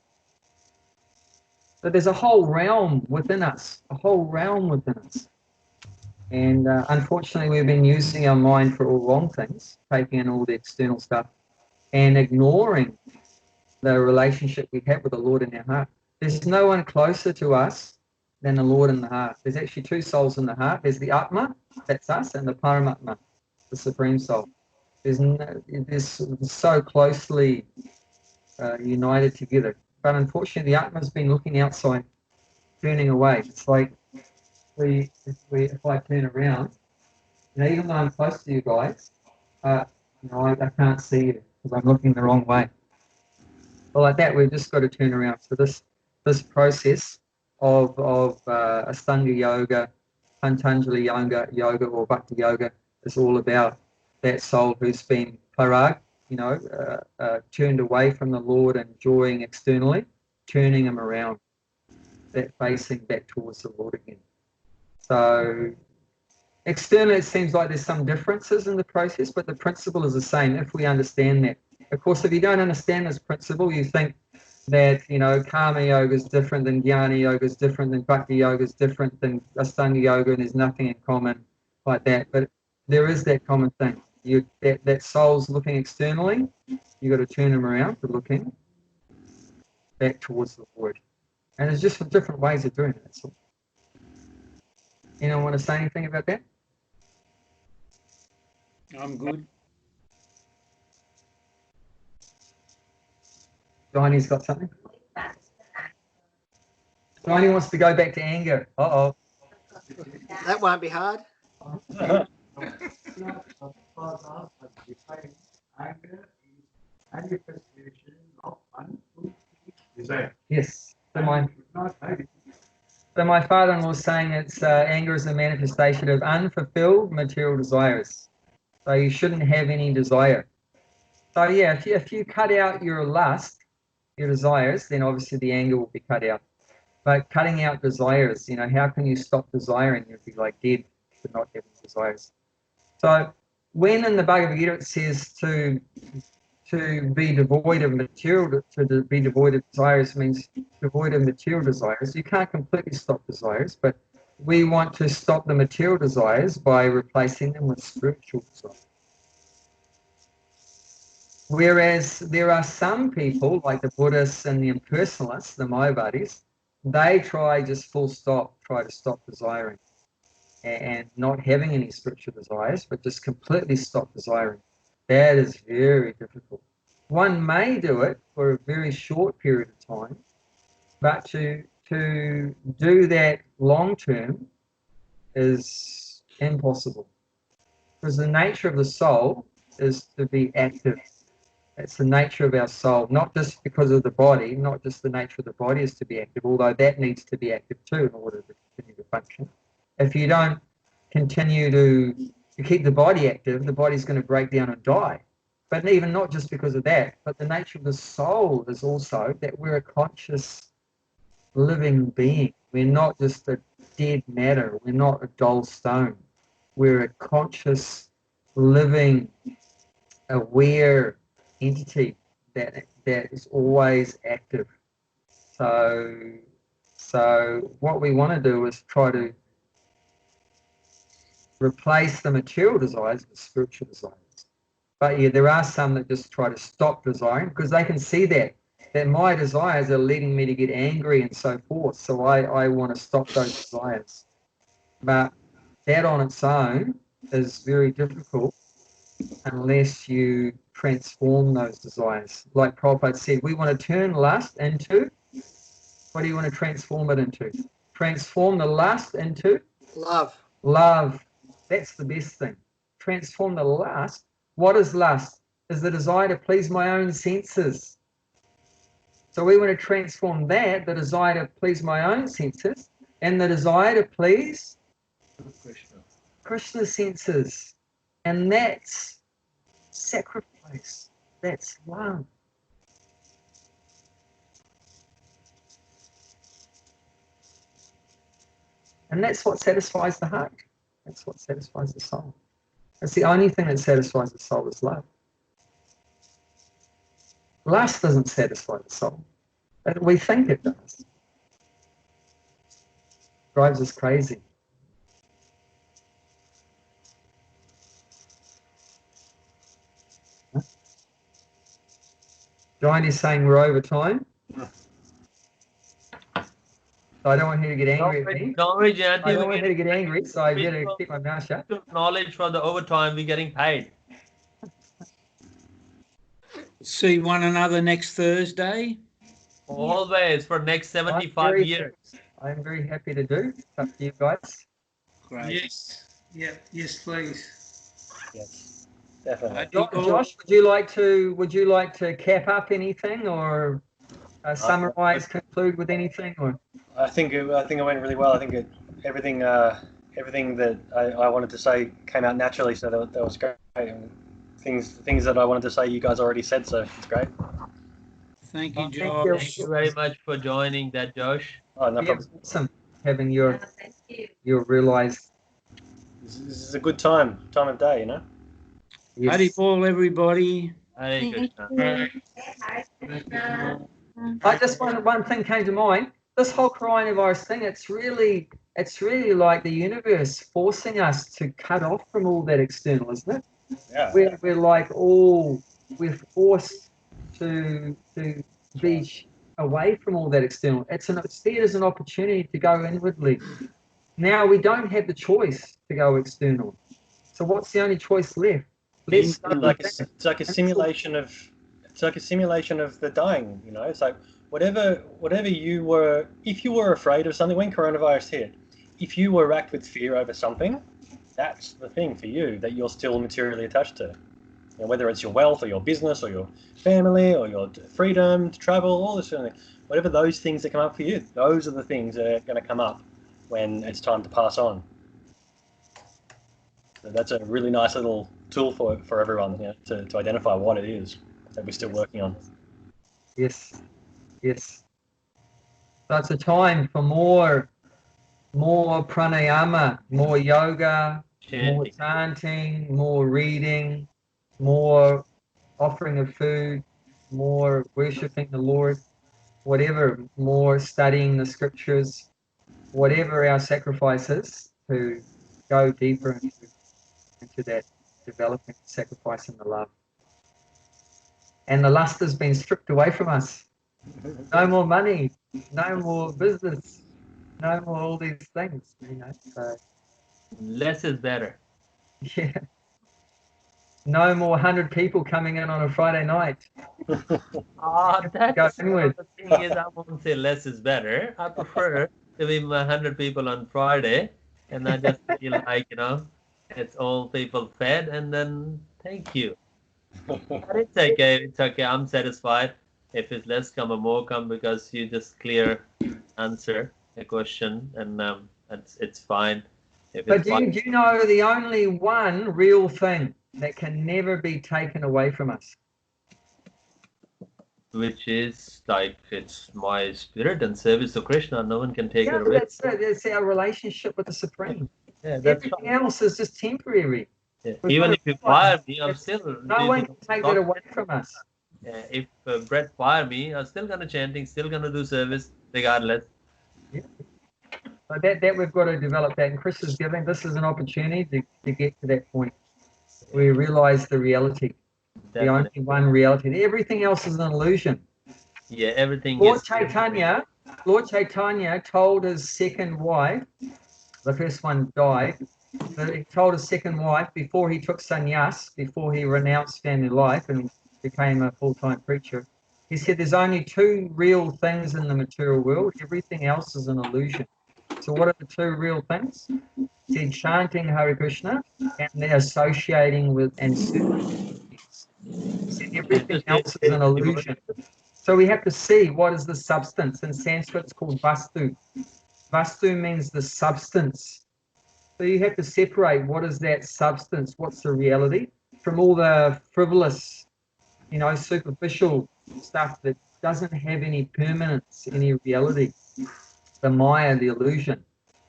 Speaker 1: But there's a whole realm within us, And unfortunately, we've been using our mind for all wrong things, taking in all the external stuff and ignoring the relationship we have with the Lord in our heart. There's no one closer to us than the Lord in the heart. There's actually two souls in the heart. There's the Atma, that's us, and the Paramatma, the Supreme Soul. There's so closely united together. But unfortunately, the Atma has been looking outside, turning away. It's like if I turn around, even though I'm close to you guys, I can't see you because I'm looking the wrong way. Well, like that, we've just got to turn around. So this process of Astanga Yoga, Patanjali yoga or Bhakti Yoga is all about that soul who's been parag, turned away from the Lord and enjoying externally, turning him around, that facing back towards the Lord again. So externally, it seems like there's some differences in the process, but the principle is the same if we understand that. Of course, if you don't understand this principle, you think that, Karma Yoga is different than Jnana Yoga is different than Bhakti Yoga is different than Astanga Yoga, and there's nothing in common like that. But there is that common thing. That soul's looking externally, you've got to turn them around to looking back towards the Lord. And there's just different ways of doing it. So, anyone want to say anything about that?
Speaker 5: I'm good.
Speaker 1: Johnny's got something? Johnny wants to go back to anger. Uh-oh.
Speaker 3: That won't be hard. Yes. So my father-in-law was saying it's anger is a manifestation of unfulfilled material desires. So you shouldn't have any desire. So yeah, if you cut out your lust, your desires, then obviously the anger will be cut out. But cutting out desires, how can you stop desiring? You'd be like dead for not having desires. So when in the Bhagavad Gita it says to be devoid of material, to be devoid of desires means devoid of material desires. You can't completely stop desires, but we want to stop the material desires by replacing them with spiritual desires. Whereas there are some people, like the Buddhists and the impersonalists, the Mayavadis, they try just full stop, try to stop desiring and not having any spiritual desires, but just completely stop desiring. That is very difficult. One may do it for a very short period of time, but to do that long term is impossible. Because the nature of the soul is to be active. That's the nature of our soul, not just because of the body, not just the nature of the body is to be active, although that needs to be active too in order to continue to function. If you don't continue to keep the body active, the body's going to break down and die. But even not just because of that, but the nature of the soul is also that we're a conscious living being. We're not just a dead matter. We're not a dull stone. We're a conscious, living, aware entity that is always active. So what we want to do is try to replace the material desires with spiritual desires. But yeah, there are some that just try to stop desiring because they can see that my desires are leading me to get angry and so forth. So I want to stop those desires. But that on its own is very difficult unless you transform those desires. Like Prabhupada said, we want to turn lust into, what do you want to transform it into? Transform the lust into? Love.
Speaker 1: Love. That's the best thing. Transform the lust. What is lust? Is the desire to please my own senses. So we want to transform that, the desire to please my own senses, and the desire to please Krishna's senses. And that's sacrifice. That's love. And that's what satisfies the heart. That's what satisfies the soul. That's the only thing that satisfies the soul is love. Lust doesn't satisfy the soul. But we think it does. Drives us crazy. John is saying we're over time. So I don't want her to get angry at me.
Speaker 2: Don't worry, Jayanti.
Speaker 1: I don't want her to get angry, so I better
Speaker 2: Spiritual-
Speaker 1: keep my mouth shut.
Speaker 2: knowledge for the overtime. We're getting paid.
Speaker 5: See one another next Thursday.
Speaker 2: Always for next 75 years.
Speaker 1: I'm very happy to do. It's up to you guys.
Speaker 5: Great. Yes. Yeah. Yes, please.
Speaker 6: Yes, definitely.
Speaker 1: Josh, would you like to cap up anything or summarize, conclude with anything, or?
Speaker 6: I think it went really well. I think everything that I wanted to say came out naturally, so that was great. And things that I wanted to say, you guys already said, so it's great.
Speaker 5: Thank you,
Speaker 1: Thank
Speaker 5: Josh.
Speaker 1: you.
Speaker 2: Thank you very much for joining that, Josh.
Speaker 6: Oh, no
Speaker 1: Yeah,
Speaker 6: problem.
Speaker 1: it's awesome having your realized.
Speaker 6: This is a good time of day, you know.
Speaker 1: Yes.
Speaker 5: Hare Paul, everybody.
Speaker 2: Hare Krishna.
Speaker 1: I just one thing came to mind. This whole coronavirus thing, it's really like the universe forcing us to cut off from all that external, isn't it?
Speaker 6: Yeah.
Speaker 1: We're forced to be away from all that external. See it as an opportunity to go inwardly. Now we don't have the choice to go external. So what's the only choice left?
Speaker 6: It's like a simulation of the dying, you know. It's like whatever you were, if you were afraid of something when coronavirus hit, if you were racked with fear over something, that's the thing for you that you're still materially attached to. You know, whether it's your wealth or your business or your family or your freedom to travel, all this sort of thing. Whatever those things that come up for you, those are the things that are going to come up when it's time to pass on. So that's a really nice little tool for everyone, you know, to identify what it is that we're still working on.
Speaker 1: Yes. So it's a time for more pranayama, more yoga, more chanting, more reading, more offering of food, more worshipping the Lord, whatever, more studying the scriptures, whatever our sacrifice is, to go deeper into that developing, sacrificing the love. And the lust has been stripped away from us. No more money, no more business, no more all these things, you know. So
Speaker 2: Less is better.
Speaker 1: yeah. No more 100 people coming in on a Friday night.
Speaker 2: That's
Speaker 1: inward.
Speaker 2: the thing is, I won't say less is better. I prefer to be 100 people on Friday, and I just feel like, you know, it's all people fed, and then thank you. But it's okay. It's okay. I'm satisfied. If it's less come or more come, because you just clear answer a question, and it's fine. If
Speaker 1: But
Speaker 2: it's
Speaker 1: do you know the only one real thing that can never be taken away from us?
Speaker 2: which is like it's my spirit and service to Krishna. No one can take
Speaker 1: Yeah,
Speaker 2: it away.
Speaker 1: that's our relationship with the Supreme.
Speaker 2: Yeah, that's
Speaker 1: Everything
Speaker 2: right.
Speaker 1: else is just temporary.
Speaker 2: Yeah.
Speaker 1: We've
Speaker 2: Even
Speaker 1: got
Speaker 2: if you
Speaker 1: to
Speaker 2: fire
Speaker 1: realize
Speaker 2: me, I'm
Speaker 1: that
Speaker 2: still.
Speaker 1: no one can take that away from us.
Speaker 2: If Brett fire me, I'm still gonna chanting, still gonna do service regardless.
Speaker 1: Yeah. So that we've got to develop that. And Chris is giving, this is an opportunity to get to that point. We realize the reality, the only one reality. Everything else is an illusion.
Speaker 2: Yeah, everything
Speaker 1: Lord
Speaker 2: is.
Speaker 1: Chaitanya told his second wife, the first one died, but he told his second wife before he took sannyas, before he renounced family life and became a full-time preacher, he said there's only two real things in the material world. Everything else is an illusion. So what are the two real things? He said chanting Hare Krishna and they're associating with and serving. He said everything else is an illusion. So we have to see what is the substance. In Sanskrit, it's called vastu. Vastu means the substance. So you have to separate what is that substance, what's the reality, from all the frivolous, you know, superficial stuff that doesn't have any permanence, any reality, the Maya, the illusion.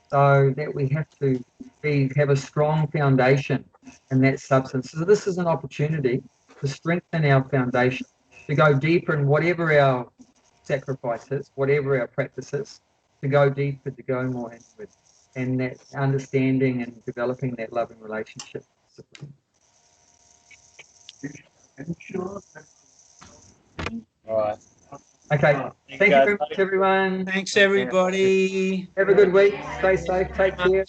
Speaker 1: So that we have to have a strong foundation in that substance. So this is an opportunity to strengthen our foundation, to go deeper in whatever our sacrifice is, whatever our practice is, to go deeper, to go more inward, and that understanding and developing that loving relationship.
Speaker 6: All right.
Speaker 1: Okay. Thank you very much, everyone.
Speaker 5: Thanks, everybody.
Speaker 1: Have a good week. Stay safe. Take care.